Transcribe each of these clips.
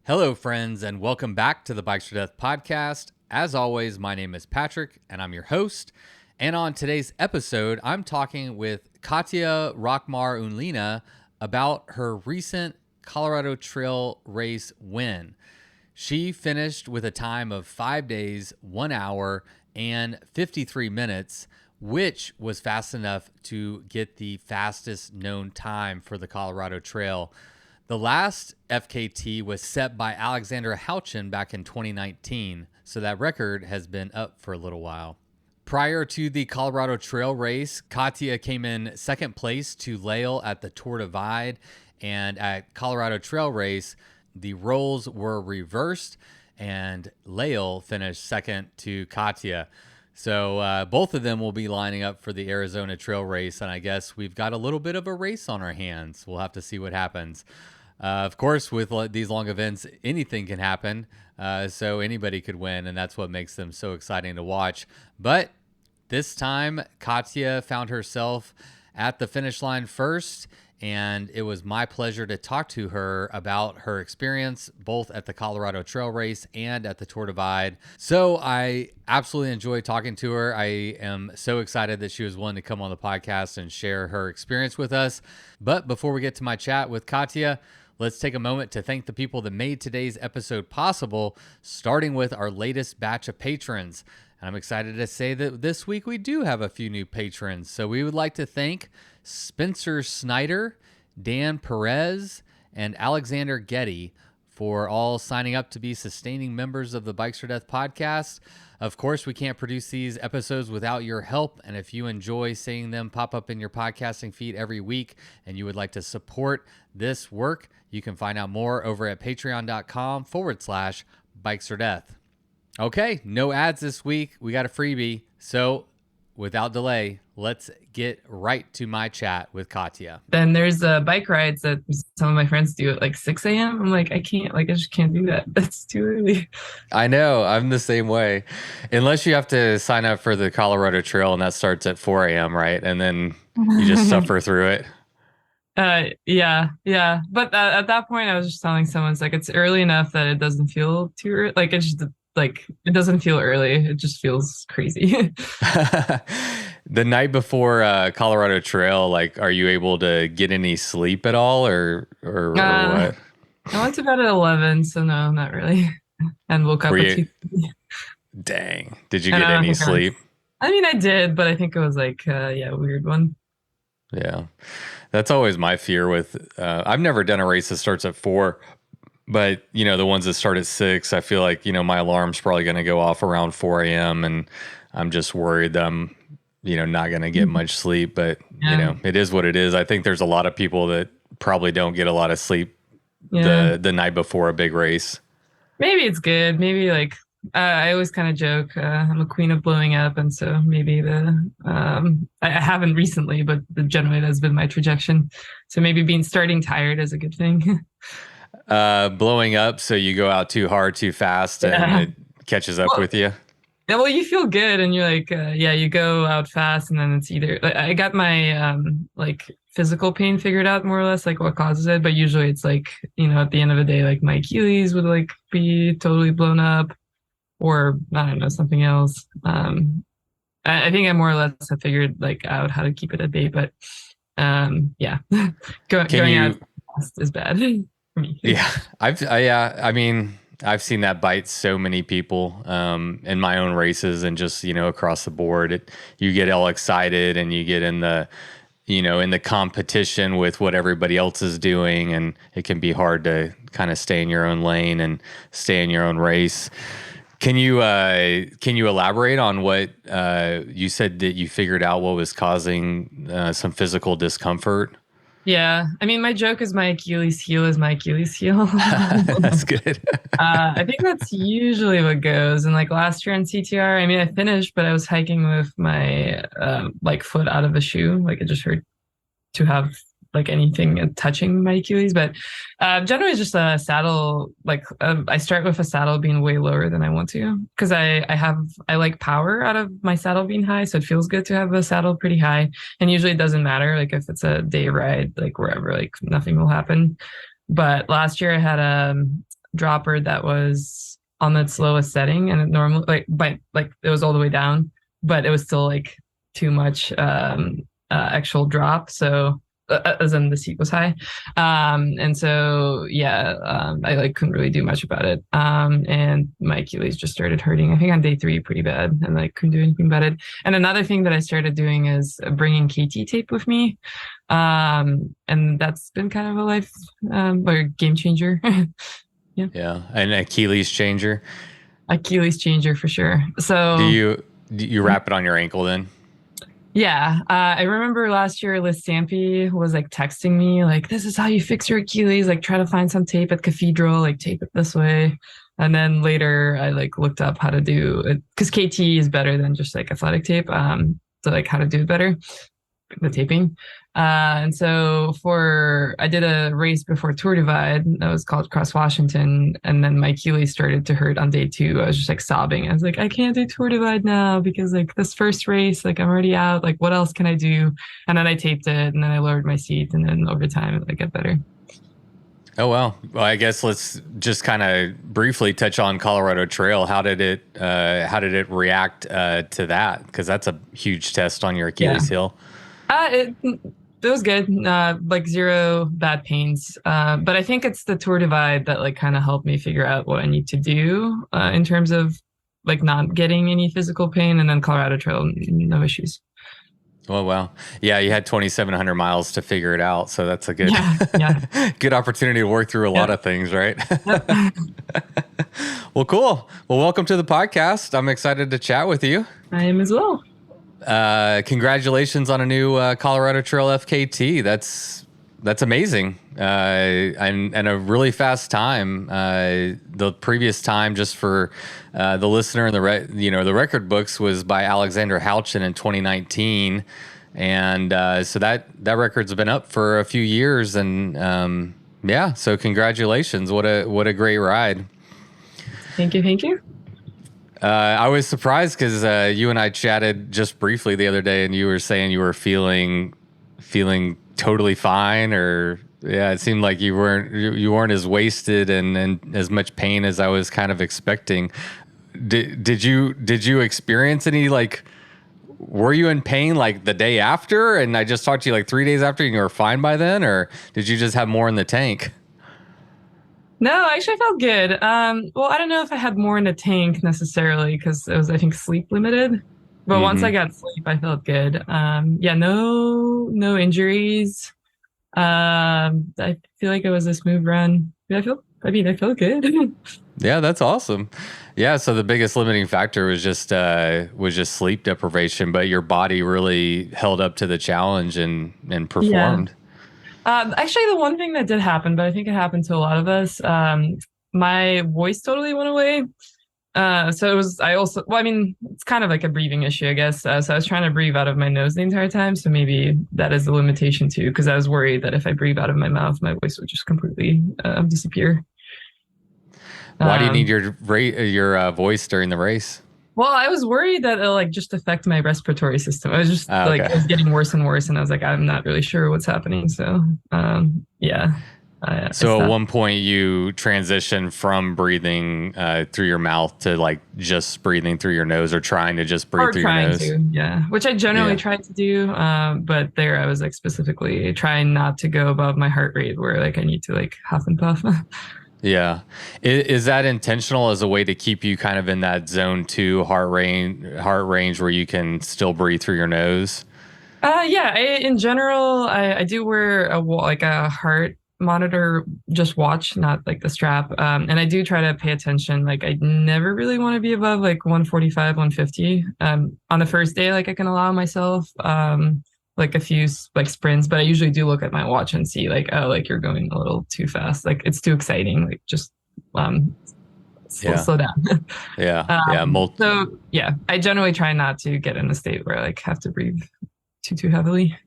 Hello, friends, and welcome back to the Bikes for Death podcast. As always, my name is Patrick, and I'm your host. And on today's episode, I'm talking with Katya Rakhmatulina about her recent Colorado Trail race win. She finished with a time of 5 days, 1 hour, and 53 minutes, which was fast enough to get the fastest known time for the Colorado Trail. The last FKT was set by Alexandera Houchin back in 2019, so that record has been up for a little while. Prior to the Colorado Trail race, Katya came in second place to Lael at the Tour Divide, and at Colorado Trail race, the roles were reversed, and Lael finished second to Katya. So both of them will be lining up for the Arizona Trail race, and I guess we've got a little bit of a race on our hands. We'll have to see what happens. Of course, with these long events, anything can happen, so anybody could win, and that's what makes them so exciting to watch. But this time, Katya found herself at the finish line first, and it was my pleasure to talk to her about her experience both at the Colorado Trail race and at the Tour Divide. So I absolutely enjoyed talking to her. I am so excited that she was willing to come on the podcast and share her experience with us. But before we get to my chat with Katya, let's take a moment to thank the people that made today's episode possible, starting with our latest batch of patrons. And I'm excited to say that this week we do have a few new patrons. So we would like to thank Spencer Snider, Dan Perez, and Alexander Getty for all signing up to be sustaining members of the Bikes for Death podcast. Of course, we can't produce these episodes without your help. And if you enjoy seeing them pop up in your podcasting feed every week and you would like to support this work, you can find out more over at patreon.com/Bikes for Death. Okay, no ads this week. We got a freebie. So without delay, let's get right to my chat with Katya. Then there's bike rides that some of my friends do at like 6 a.m. I'm like, I just can't do that. That's too early. I know. I'm the same way. Unless you have to sign up for the Colorado Trail and that starts at 4 a.m., right? And then you just suffer through it. Yeah. But at that point, I was just telling someone, it's like, it's early enough that it doesn't feel too early. Like, it's just like, it doesn't feel early. It just feels crazy. The night before Colorado Trail, like, are you able to get any sleep at all or what? I went to bed at 11, so no, not really. And woke up at 2. Dang. Did you get any sleep? I mean, I did, but I think it was like, a weird one. Yeah. That's always my fear with, I've never done a race that starts at 4, but, you know, the ones that start at 6, I feel like, you know, my alarm's probably going to go off around 4 a.m. and I'm just worried that I'm, you know, not going to get much sleep, but, you know, it is what it is. I think there's a lot of people that probably don't get a lot of sleep the night before a big race. Maybe it's good. Maybe like, I always kind of joke, I'm a queen of blowing up. And so maybe I haven't recently, but generally that's been my trajectory. So maybe starting tired is a good thing. Blowing up. So you go out too hard, too fast and it catches up with you. Yeah, well, you feel good and you're like, you go out fast and then it's either, I got my like physical pain figured out more or less, like what causes it. But usually it's like, you know, at the end of the day, like my Achilles would like be totally blown up or I don't know, something else. I think I more or less have figured like out how to keep it at bay, but going out fast is bad for me. Yeah. I mean, I've seen that bite so many people in my own races and just, you know, across the board. You get all excited and you get in the, you know, in the competition with what everybody else is doing, and it can be hard to kind of stay in your own lane and stay in your own race. Can you elaborate on what you said that you figured out what was causing some physical discomfort? Yeah, I mean, my joke is my Achilles heel is my Achilles heel. That's good. I think that's usually what goes. And like last year in CTR, I mean, I finished, but I was hiking with my like foot out of a shoe. Like it just hurt to have like anything touching my Achilles. But generally it's just a saddle. Like I start with a saddle being way lower than I want to, because I like power out of my saddle being high. So it feels good to have a saddle pretty high. And usually it doesn't matter. Like if it's a day ride, like wherever, like nothing will happen. But last year I had dropper that was on its lowest setting, and it normally like it was all the way down, but it was still like too much actual drop. So as in the seat was high, and so yeah, I like couldn't really do much about it. And my Achilles just started hurting. I think on day 3 pretty bad, and like couldn't do anything about it. And another thing that I started doing is bringing KT tape with me, and that's been kind of a life or game changer. Yeah, an Achilles changer. Achilles changer for sure. So do you wrap it on your ankle then? yeah, I remember last year Liz Stampy was like texting me like, "This is how you fix your Achilles. Like, try to find some tape at Cathedral. Like, tape it this way." And then later I like looked up how to do it because KT is better than just like athletic tape. So like how to do it better, the taping. And so I did a race before Tour Divide that was called Cross Washington. And then my Achilles started to hurt on day 2. I was just like sobbing. I was like, I can't do Tour Divide now because like this first race, like I'm already out. Like what else can I do? And then I taped it and then I lowered my seat and then over time it like got better. Oh, well, I guess let's just kind of briefly touch on Colorado Trail. How did it react to that? Because that's a huge test on your Achilles heel. It was good. Like 0 bad pains. But I think it's the Tour Divide that like kind of helped me figure out what I need to do in terms of like not getting any physical pain. And then Colorado Trail, no issues. Oh, well, yeah, you had 2,700 miles to figure it out. So that's a good, good opportunity to work through a lot of things, right? Well, cool. Well, welcome to the podcast. I'm excited to chat with you. I am as well. Congratulations on a new Colorado Trail FKT. That's amazing. And a really fast time. The previous time, just for the listener and the record books, was by Alexandera Houchin in 2019, and so that record's been up for a few years. And yeah, so congratulations! What a great ride. Thank you. I was surprised because you and I chatted just briefly the other day, and you were saying you were feeling totally fine, or yeah, it seemed like you weren't as wasted and as much pain as I was kind of expecting. Did you experience any, like, were you in pain like the day after, and I just talked to you like 3 days after and you were fine by then, or did you just have more in the tank? No, actually I felt good. Well, I don't know if I had more in the tank necessarily because it was, I think, sleep limited. But once I got sleep, I felt good. Yeah, no injuries. I feel like it was a smooth run. I felt good. Yeah, that's awesome. Yeah, so the biggest limiting factor was just sleep deprivation, but your body really held up to the challenge and performed. Yeah. Actually, the one thing that did happen, but I think it happened to a lot of us, my voice totally went away. So it was, it's kind of like a breathing issue, I guess. So I was trying to breathe out of my nose the entire time. So maybe that is a limitation too, because I was worried that if I breathe out of my mouth, my voice would just completely disappear. Why do you need your voice during the race? Well, I was worried that it'll like just affect my respiratory system. I was just it was getting worse and worse, and I was like, I'm not really sure what's happening. So, yeah. So at one point you transitioned from breathing through your mouth to like just breathing through your nose, or trying to just breathe through your nose. Yeah, which I generally try to do. But there I was like specifically trying not to go above my heart rate where like I need to like huff and puff. Yeah. Is that intentional as a way to keep you kind of in that zone 2 heart range where you can still breathe through your nose? Yeah, in general, I do wear a heart monitor, just watch, not like the strap. And I do try to pay attention. Like I never really want to be above like 145, 150. On the first day, like I can allow myself like a few like sprints, but I usually do look at my watch and see like, oh, like you're going a little too fast. Like it's too exciting. Like just slow down. So yeah, I generally try not to get in a state where I like have to breathe too heavily.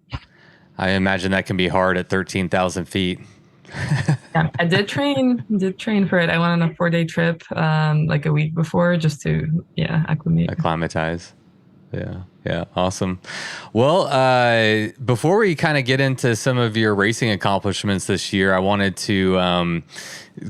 I imagine that can be hard at 13,000 feet. Yeah, I did train for it. I went on a 4-day trip like a week before just to acclimatize. Yeah. Awesome. Well, before we kind of get into some of your racing accomplishments this year, I wanted to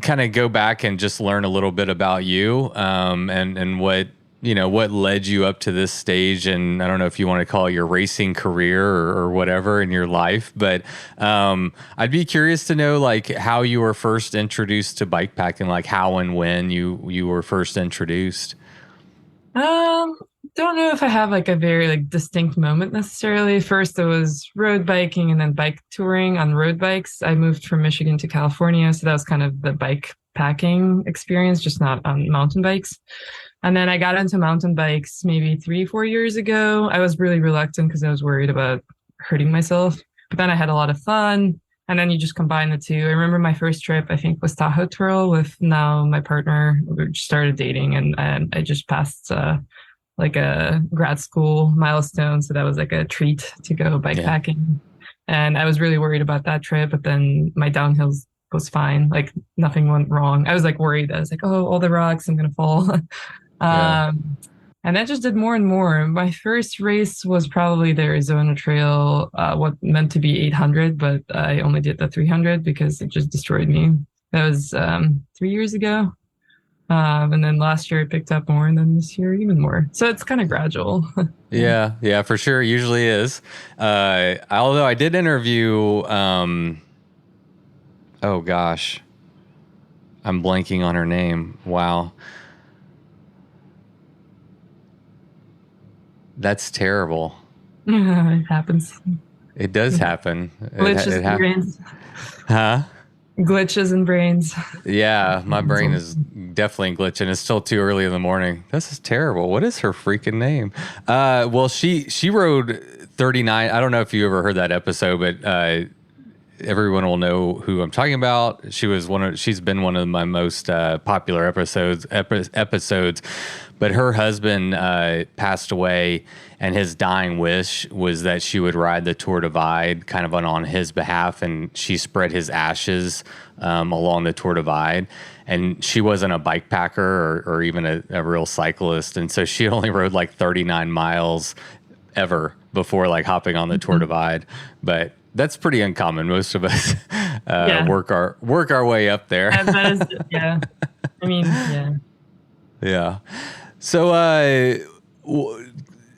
kind of go back and just learn a little bit about you, and what led you up to this stage. And I don't know if you want to call it your racing career or whatever in your life, but I'd be curious to know like how you were first introduced to bike packing, like how and when you were first introduced. Don't know if I have like a very like distinct moment necessarily. First it was road biking and then bike touring on road bikes. I moved from Michigan to California, so that was kind of the bike packing experience, just not on mountain bikes. And then I got into mountain bikes maybe 3-4 years ago. I was really reluctant because I was worried about hurting myself. But then I had a lot of fun. And then you just combine the two. I remember my first trip, I think, was Tahoe Twirl with now my partner. We just started dating, and I just passed like a grad school milestone. So that was like a treat to go bike packing. And I was really worried about that trip, but then my downhills was fine. Like nothing went wrong. I was like worried. I was like, oh, all the rocks, I'm going to fall. And that just did more and more. My first race was probably the Arizona Trail, what meant to be 800, but I only did the 300 because it just destroyed me. That was 3 years ago. And then last year I picked up more, and then this year even more. So it's kind of gradual. Yeah, for sure. It usually is. Although I did interview, oh gosh, I'm blanking on her name. Wow. That's terrible. It happens. It does happen. Glitches in brains. Huh? Glitches in brains. Yeah, my brain is definitely glitching. It's still too early in the morning. This is terrible. What is her freaking name? Well, she rode 39. I don't know if you ever heard that episode, but everyone will know who I'm talking about. She's been one of my most popular episodes. But her husband passed away, and his dying wish was that she would ride the Tour Divide kind of on his behalf, and she spread his ashes along the Tour Divide. And she wasn't a bike packer or even a real cyclist, and so she only rode like 39 miles ever before like hopping on the Tour Divide. But that's pretty uncommon. Most of us work our way up there. That is, yeah. I mean, yeah. Yeah. So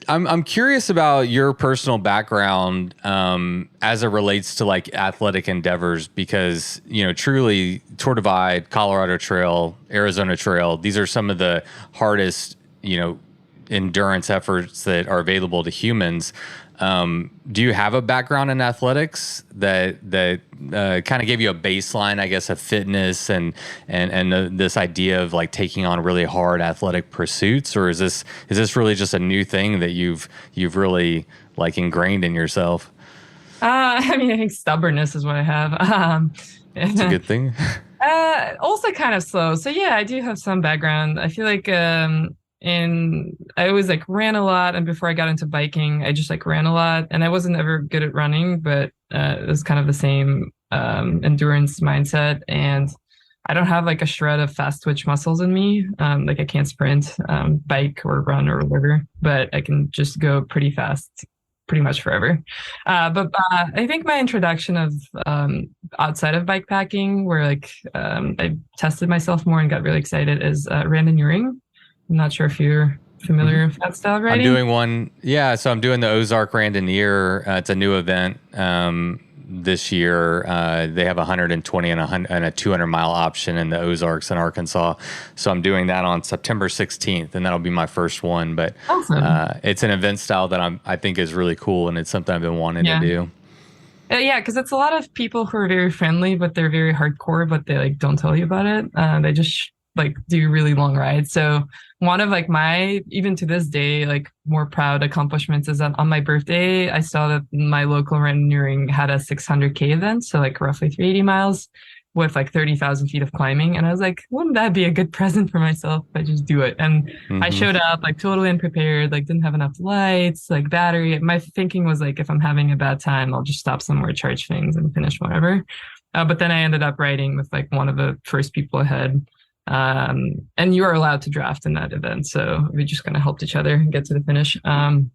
I'm curious about your personal background as it relates to like athletic endeavors, because truly Tour Divide, Colorado Trail, Arizona Trail, these are some of the hardest endurance efforts that are available to humans. Do you have a background in athletics that kind of gave you a baseline, I guess, of fitness and this idea of like taking on really hard athletic pursuits, or is this really just a new thing that you've really like ingrained in yourself? I mean, I think stubbornness is what I have. It's a good thing. Also kind of slow. So yeah, I do have some background. I feel like and I always like ran a lot, and before I got into biking, I just like ran a lot, and I wasn't ever good at running, but it was kind of the same endurance mindset. And I don't have like a shred of fast twitch muscles in me. Like I can't sprint, bike or run or whatever, but I can just go pretty fast pretty much forever. But I think my introduction of outside of bike packing, where like I tested myself more and got really excited, is randonneuring. I'm not sure if you're familiar with that style of riding. I'm doing one. Yeah, so I'm doing the Ozark Randonneur. It's a new event this year. They have 120 and a 200-mile option in the Ozarks in Arkansas. So I'm doing that on September 16th, and that'll be my first one. But awesome. It's an event style that I think is really cool, and it's something I've been wanting to do. Yeah, because it's a lot of people who are very friendly, but they're very hardcore, but they like don't tell you about it. They just like do really long rides. So one of like my, even to this day, like more proud accomplishments is that on my birthday, I saw that my local randonneuring had a 600K event. So like roughly 380 miles with like 30,000 feet of climbing. And I was like, wouldn't that be a good present for myself if I just do it? And I showed up like totally unprepared, like didn't have enough lights, like battery. My thinking was like, if I'm having a bad time, I'll just stop somewhere, charge things and finish whatever. But then I ended up riding with like one of the first people ahead. And you are allowed to draft in that event. So we just kind of helped each other get to the finish. And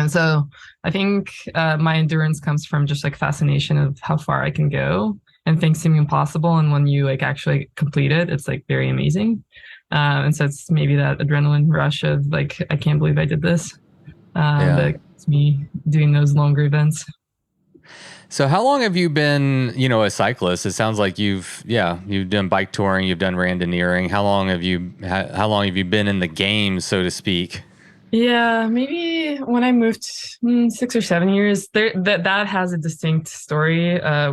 so I think my endurance comes from just like fascination of how far I can go and things seem impossible. And when you like actually complete it, it's like very amazing. And so it's maybe that adrenaline rush of like, I can't believe I did this. Yeah. That gets me doing those longer events. So how long have you been, a cyclist? It sounds like you've done bike touring, you've done randoneering. How long have you been in the game, so to speak? Yeah, maybe when I moved 6 or 7 years, that has a distinct story. I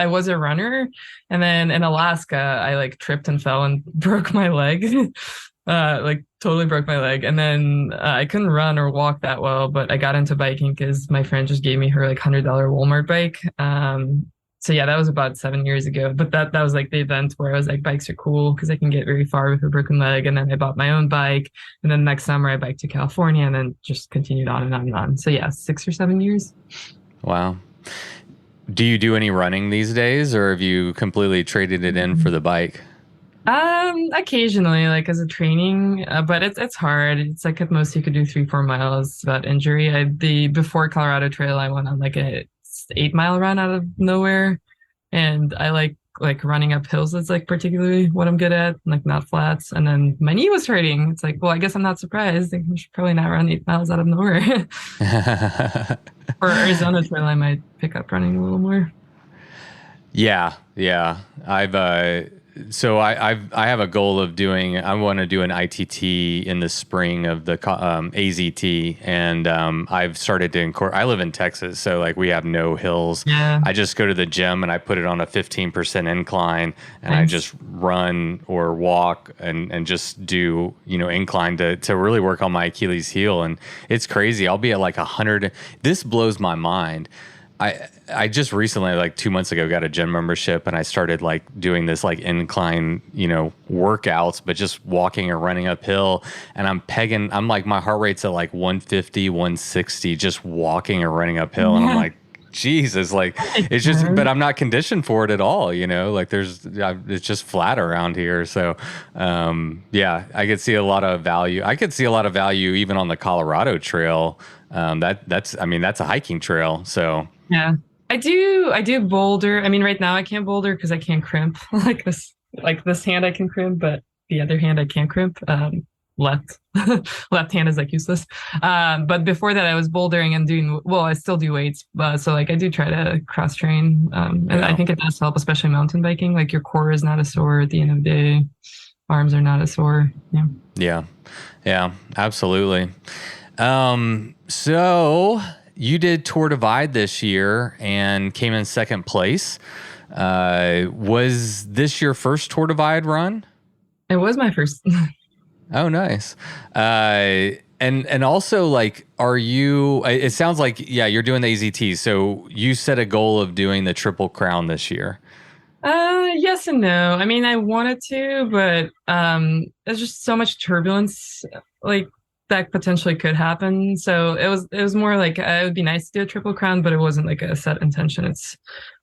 was a runner, and then in Alaska, I like tripped and fell and broke my leg, like totally broke my leg. And then I couldn't run or walk that well, but I got into biking because my friend just gave me her like $100 Walmart bike. So yeah, that was about 7 years ago. But that was like the event where I was like, bikes are cool because I can get very far with a broken leg. And then I bought my own bike. And then next summer I biked to California and then just continued on and on and on. So yeah, 6 or 7 years. Wow. Do you do any running these days, or have you completely traded it in for the bike? Occasionally, like as a training, but it's hard. It's like at most you could do 3, 4 miles without injury. The before Colorado Trail, I went on like a 8 mile run out of nowhere, and I like running up hills. It's like particularly what I'm good at, like not flats. And then my knee was hurting. It's like, well, I guess I'm not surprised. I should probably not run 8 miles out of nowhere. For Arizona Trail, I might pick up running a little more. Yeah, yeah. I have a goal of I want to do an ITT in the spring of the AZT, and I've started to I live in Texas, so like we have no hills. Yeah, I just go to the gym and I put it on a 15% incline, and I nice. just run or walk and just do incline to really work on my Achilles heel, and it's crazy. I'll be at like 100. This blows my mind. I just recently, like 2 months ago, got a gym membership, and I started like doing this like incline, workouts, but just walking or running uphill. And I'm like, my heart rate's at like 150, 160, just walking or running uphill. And I'm Yeah, like, Jesus, like it's just, but I'm not conditioned for it at all, like it's just flat around here. So, yeah, I could see a lot of value. I could see a lot of value even on the Colorado Trail. That's a hiking trail. So, yeah. I do boulder. I mean, right now I can't boulder because I can't crimp. Like this hand I can crimp, but the other hand I can't crimp. Left left hand is like useless. But before that I was bouldering and doing well, I still do weights. So like I do try to cross train. And I yeah. think it does help, especially mountain biking. Like your core is not as sore at the end of the day. Arms are not as sore. Yeah. Yeah. Yeah, absolutely. So you did Tour Divide this year and came in second place. Was this your first Tour Divide run? It was my first. Oh, nice. And also, like, it sounds like, yeah, you're doing the AZT. So you set a goal of doing the Triple Crown this year. Yes and no. I mean, I wanted to, but there's just so much turbulence like that potentially could happen. So it was more like it would be nice to do a triple crown, but it wasn't like a set intention.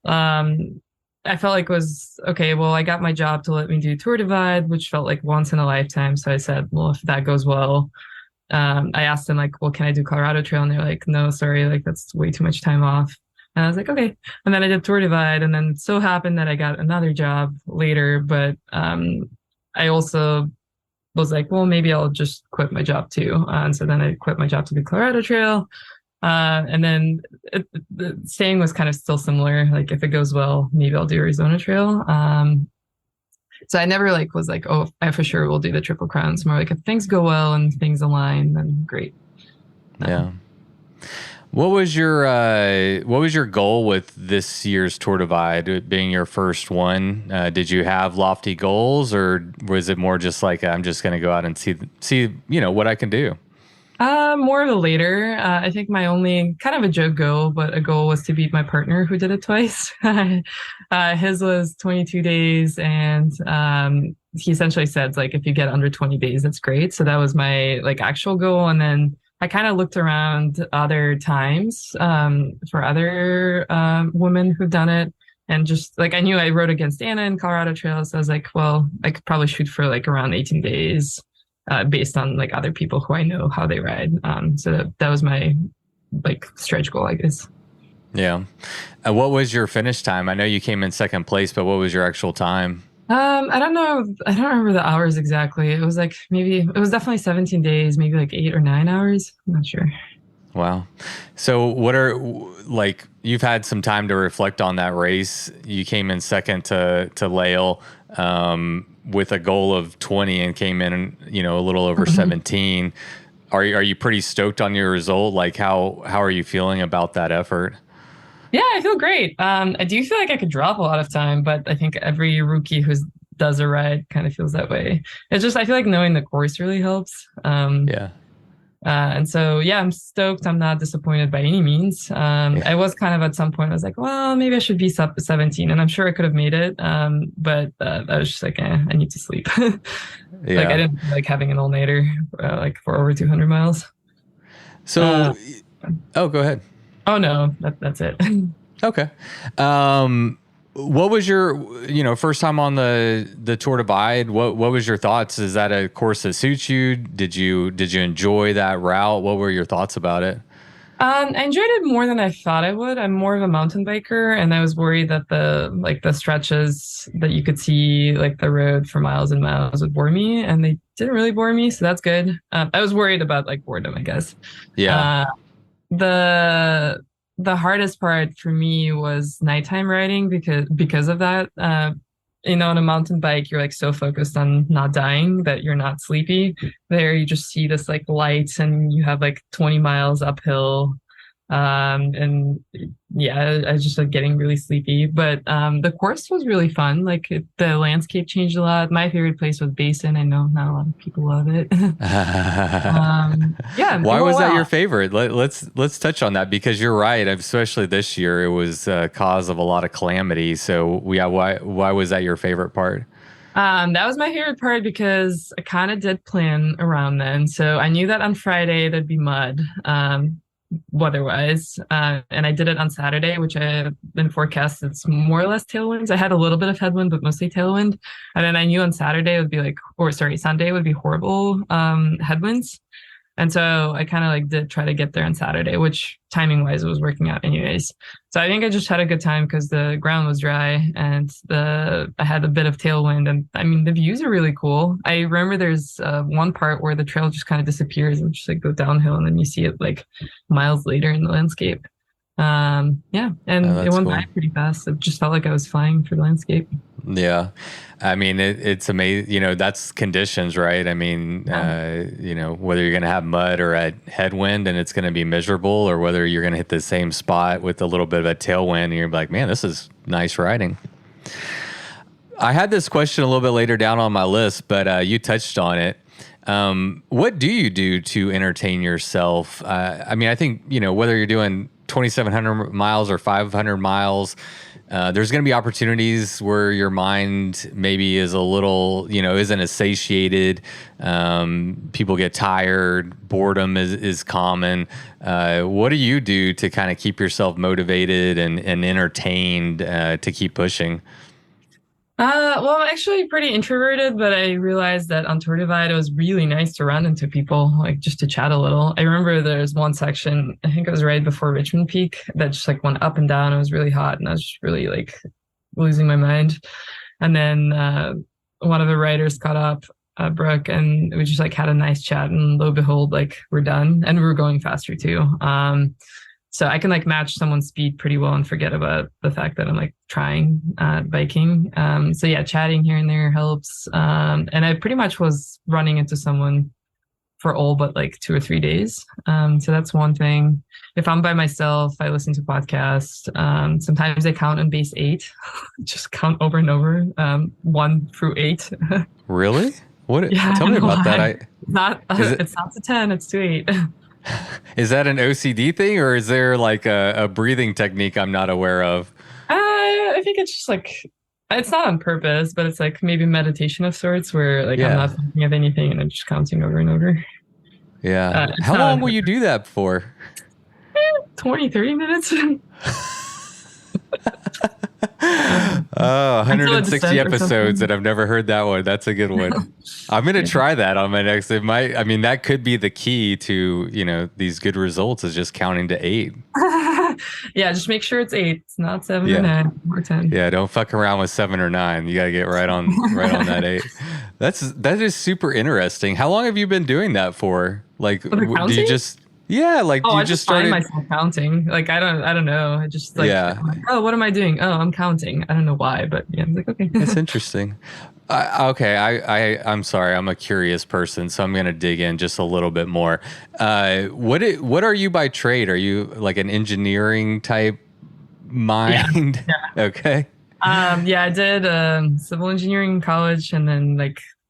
Um I felt like it was okay, well, I got my job to let me do Tour Divide, which felt like once in a lifetime. So I said, well, if that goes well, I asked them like, well, can I do Colorado Trail? And they're like, no, sorry, like that's way too much time off. And I was like, okay. And then I did Tour Divide, and then it so happened that I got another job later. But I also was like, well, maybe I'll just quit my job too. And so then I quit my job to do Colorado Trail. And then the saying was kind of still similar. Like if it goes well, maybe I'll do Arizona Trail. So I never like was like, oh, I for sure will do the Triple Crown. It's more like if things go well and things align, then great. Yeah. What was your goal with this year's Tour Divide, it being your first one? Did you have lofty goals, or was it more just like I'm just going to go out and see what I can do? More of a later. I think my only kind of a joke goal, but a goal was to beat my partner who did it twice. His was 22 days, and he essentially said like if you get under 20 days, that's great. So that was my like actual goal, and then I kind of looked around other times for other women who've done it. And just like I knew I rode against Anna in Colorado Trail, so I was like, well, I could probably shoot for like around 18 days, based on like other people who I know how they ride. So that was my like stretch goal, I guess. Yeah. What was your finish time? I know you came in second place, but what was your actual time? I don't know. I don't remember the hours exactly. It was like maybe it was definitely 17 days, maybe like 8 or 9 hours. I'm not sure. Wow. So what are like you've had some time to reflect on that race. You came in second to Lael with a goal of 20 and came in, a little over 17. Are you pretty stoked on your result? Like how are you feeling about that effort? Yeah, I feel great. I do feel like I could drop a lot of time, but I think every rookie who does a ride kind of feels that way. It's just I feel like knowing the course really helps. Yeah. And so, yeah, I'm stoked. I'm not disappointed by any means. Yeah. I was kind of at some point, I was like, well, maybe I should be sub 17, and I'm sure I could have made it. But I was just like, I need to sleep. Like I Yeah. didn't like having an all-nighter like for over 200 miles. Uh, So, oh, go ahead. oh no, that's it. Okay. What was your, first time on the Tour Divide? What was your thoughts? Is that a course that suits you? Did you enjoy that route? What were your thoughts about it? I enjoyed it more than I thought I would. I'm more of a mountain biker, and I was worried that the stretches that you could see like the road for miles and miles would bore me, and they didn't really bore me, so that's good. I was worried about like boredom, I guess. Yeah. Uh, the the hardest part for me was nighttime riding because of that. On a mountain bike, you're like so focused on not dying that you're not sleepy. There, you just see this like lights, and you have like 20 miles uphill. And yeah, I was just like getting really sleepy. But the course was really fun. Like the landscape changed a lot. My favorite place was Basin. I know not a lot of people love it. Yeah, Why was that well, your favorite? Let's touch on that because you're right. Especially this year, it was a cause of a lot of calamity. So yeah, why was that your favorite part? That was my favorite part because I kind of did plan around then. So I knew that on Friday there'd be mud, weather-wise. And I did it on Saturday, which I have been forecast it's more or less tailwinds. I had a little bit of headwind, but mostly tailwind. And then I knew on Saturday it would be like, or sorry, Sunday would be horrible headwinds. And so I kind of like did try to get there on Saturday, which timing wise was working out anyways. So I think I just had a good time because the ground was dry and I had a bit of tailwind, and I mean the views are really cool. I remember there's one part where the trail just kind of disappears and just like go downhill, and then you see it like miles later in the landscape. Yeah, and Oh, it that's went cool. by pretty fast. It just felt like I was flying through the landscape. Yeah. I mean, it's amazing. That's conditions, right? I mean, Yeah. whether you're going to have mud or a headwind and it's going to be miserable, or whether you're going to hit the same spot with a little bit of a tailwind and you're like, man, this is nice riding. I had this question a little bit later down on my list, but you touched on it. What do you do to entertain yourself? I mean, I think, whether you're doing 2,700 miles or 500 miles, there's going to be opportunities where your mind maybe is a little, isn't as satiated. People get tired. Boredom is common. What do you do to kind of keep yourself motivated and entertained to keep pushing? Well, I'm actually pretty introverted, but I realized that on Tour Divide, it was really nice to run into people, like just to chat a little. I remember there's one section, I think it was right before Richmond Peak, that just like went up and down. It was really hot, and I was just really like losing my mind. And then one of the riders caught up, Brooke, and we just like had a nice chat. And lo and behold, like we're done, and we were going faster too. So I can like match someone's speed pretty well and forget about the fact that I'm like trying biking. So yeah, chatting here and there helps. And I pretty much was running into someone for all but like 2 or 3 days. So that's one thing. If I'm by myself, I listen to podcasts. Sometimes I count on base 8, just count over and over, 1 through 8. Really? What? Yeah, I Tell don't me know about that. why. Not Is it it's not to 10, it's to 8. is that an OCD thing, or is there like a breathing technique I'm not aware of? I think it's just like it's not on purpose, but it's like maybe meditation of sorts where like I'm Yeah. not thinking of anything and I'm just counting over and over. Yeah. It's How not long on will you purpose. do that for? 20, 30 minutes. Oh, until a 160 descent or episodes something. and I've never heard that one. That's a good one. I'm going to Yeah. try that on my next. It might, I mean, that could be the key to, these good results is just counting to 8. Yeah, just make sure it's 8. It's not 7 or Yeah. 9 or 10. Yeah. Don't fuck around with 7 or 9. You got to get right on that 8. That is super interesting. How long have you been doing that for? Like, For the do you counting? just, yeah, like, Oh, do you I just just find started? myself counting. Like I don't know. I just like, Yeah. I'm like, oh, what am I doing? Oh, I'm counting. I don't know why, but yeah, I'm like, okay. That's interesting. Okay, I'm sorry. I'm a curious person, so I'm going to dig in just a little bit more. What are you by trade? Are you like an engineering type Yeah. mind? Yeah. Okay. Yeah, I did civil engineering in college, and then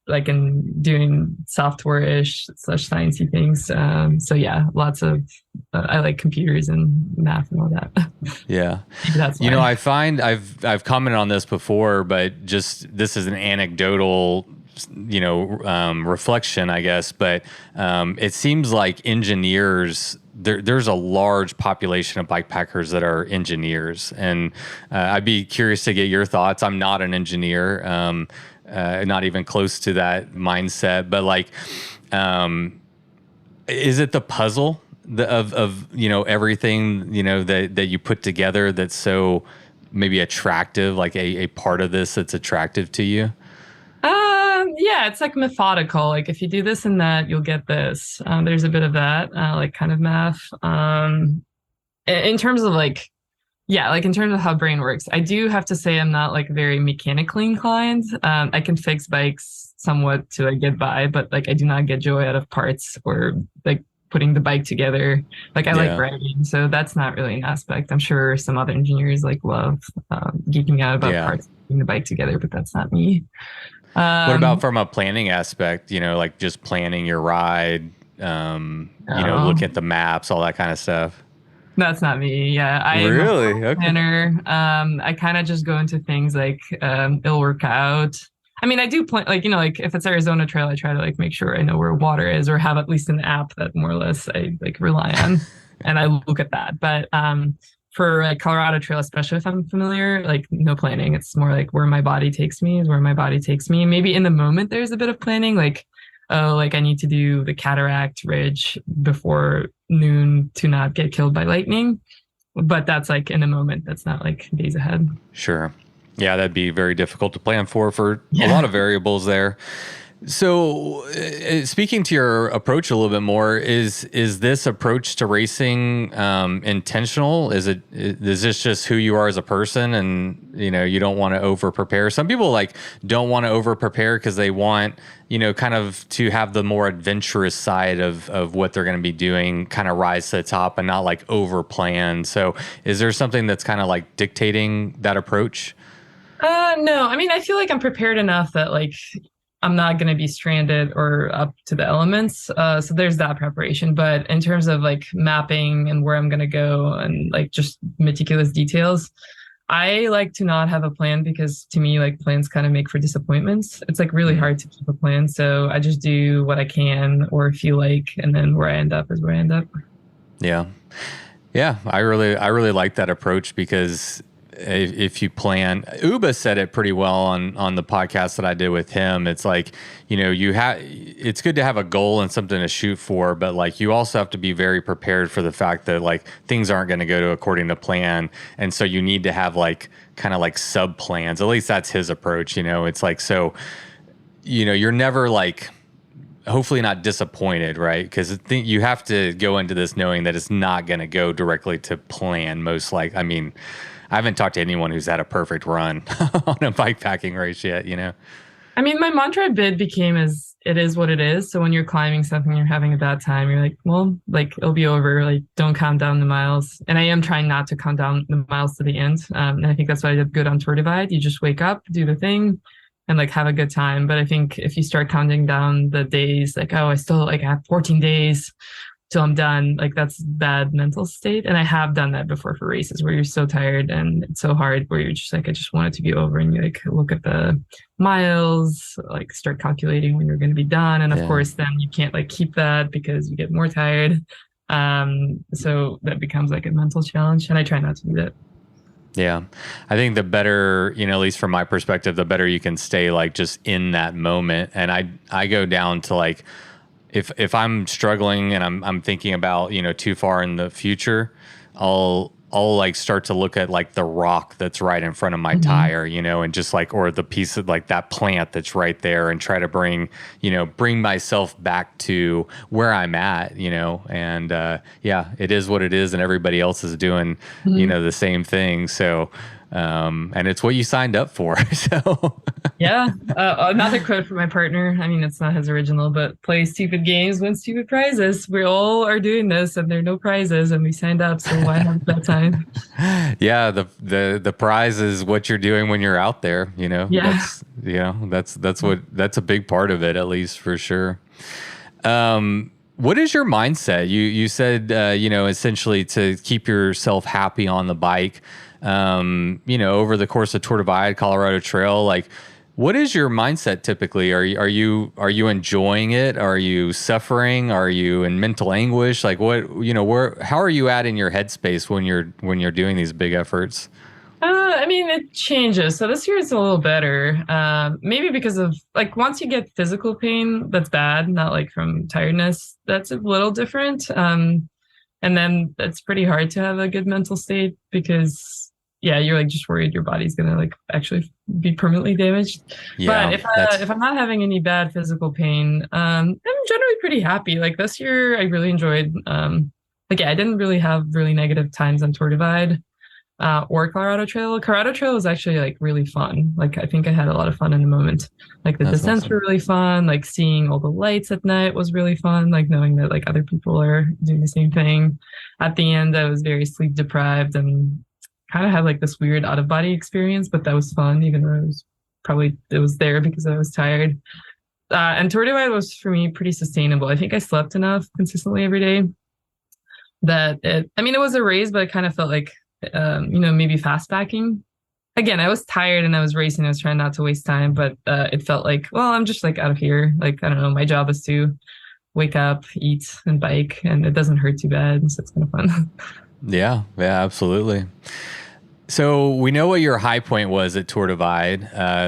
like in doing software-ish slash sciencey things. So yeah, lots of I like computers and math and all that. Yeah. Maybe that's why. I find I've commented on this before, but just this is an anecdotal, reflection, I guess. But it seems like engineers. There's a large population of bikepackers that are engineers, and I'd be curious to get your thoughts. I'm not an engineer, not even close to that mindset. But like, is it the puzzle of everything that you put together that's so maybe attractive, like a part of this that's attractive to you? Yeah, it's like methodical. Like if you do this and that, you'll get this. There's a bit of that, like kind of math. In terms of like, yeah, like in terms of how brain works, I do have to say I'm not like very mechanically inclined. I can fix bikes somewhat to like get by, but like I do not get joy out of parts or like putting the bike together. Like I like Yeah. writing, so that's not really an aspect. I'm sure some other engineers like love geeking out about Yeah. parts, putting the bike together, but that's not me. What about Um, from a planning aspect, like just planning your ride, no, look at the maps, all that kind of stuff? that's not me. Yeah, I'm a Really? Okay. planner. I kind of just go into things like it'll work out. I mean, I do plan like like if it's Arizona Trail, I try to like make sure I know where water is or have at least an app that more or less I like rely on, and I look at that. But for like Colorado Trail, especially if I'm familiar, like no planning. It's more like where my body takes me is where my body takes me. Maybe in the moment there's a bit of planning, like oh, like I need to do the cataract ridge before noon to not get killed by lightning. But that's like in a moment. That's not like days ahead. Sure. Yeah, that'd be very difficult to plan for a lot Yeah. of variables there. So, speaking to your approach a little bit more, is this approach to racing intentional? Is this just who you are as a person, and you don't want to over prepare? Some people like don't want to over prepare because they want kind of to have the more adventurous side of what they're going to be doing, kind of rise to the top and not like over plan. So, is there something that's kind of like dictating that approach? No, I mean, I feel like I'm prepared enough that like I'm not going to be stranded or up to the elements. So there's that preparation. But in terms of like mapping and where I'm going to go and like just meticulous details, I like to not have a plan because to me, like plans kind of make for disappointments. It's like really Mm, hard to keep a plan. So I just do what I can or feel like, and then where I end up is where I end up. yeah. Yeah, I really like that approach because if you plan, Uba said it pretty well on the podcast that I did with him. It's like, it's good to have a goal and something to shoot for, but like you also have to be very prepared for the fact that like things aren't going to go to according to plan. And so you need to have like kind of like sub plans. At least that's his approach, It's like, so, you're never like hopefully not disappointed, right? Because you have to go into this knowing that it's not going to go directly to plan. Most like, I mean, I haven't talked to anyone who's had a perfect run on a bike packing race yet. I mean, my mantra bid became as it is what it is. So when you're climbing something, you're having a bad time, you're like, well, like it'll be over. Like don't count down the miles. And I am trying not to count down the miles to the end. And I think that's what I did good on Tour Divide. You just wake up, do the thing, and like have a good time. But I think if you start counting down the days, like, oh, I still like have 14 days till I'm done, like that's bad mental state. And I have done that before for races where you're so tired and it's so hard where you're just like, I just want it to be over. And you like look at the miles, like start calculating when you're going to be done. And of Yeah. course, then you can't like keep that because you get more tired. So that becomes like a mental challenge. And I try not to do that. Yeah. I think the better, at least from my perspective, the better you can stay like just in that moment. And I go down to like, if I'm struggling and I'm thinking about, too far in the future, I'll like start to look at like the rock that's right in front of my Mhm. tire, and just like, or the piece of like that plant that's right there, and try to bring myself back to where I'm at, and yeah, it is what it is, and everybody else is doing, Mhm. the same thing. So, and it's what you signed up for. So, Yeah. Another quote from my partner. I mean, it's not his original, but play stupid games, win stupid prizes. We all are doing this, and there are no prizes, and we signed up, so why have that time? yeah, the prize is what you're doing when you're out there. Yeah. That's a big part of it, at least for sure. What is your mindset? You said essentially to keep yourself happy on the bike. Over the course of Tour Divide, Colorado Trail, like, what is your mindset typically? Are you enjoying it? Are you suffering? Are you in mental anguish? Like, where how are you at in your headspace when you're doing these big efforts? I mean, it changes. So this year it's a little better. Maybe because of like once you get physical pain, that's bad, not like from tiredness. That's a little different. And then it's pretty hard to have a good mental state because yeah, you're like just worried your body's gonna like actually be permanently damaged. But Yeah, if I'm not having any bad physical pain, I'm generally pretty happy. Like this year, I really enjoyed. Like yeah, I didn't really have really negative times on Tour Divide or Colorado Trail. Colorado Trail was actually like really fun. Like I think I had a lot of fun in the moment. Like the that's descents awesome. were really fun. Like seeing all the lights at night was really fun. Like knowing that like other people are doing the same thing. At the end, I was very sleep deprived and kind of had like this weird out of body experience, but that was fun, even though it was there because I was tired. And Tour Divide was for me pretty sustainable. I think I slept enough consistently every day that I mean, it was a race, but it kind of felt like, maybe fast packing. Again, I was tired and I was racing. I was trying not to waste time, but it felt like, well, I'm just like out of here. Like, I don't know, my job is to wake up, eat, and bike, and it doesn't hurt too bad. So it's kind of fun. Yeah, yeah, absolutely. So we know what your high point was at Tour Divide.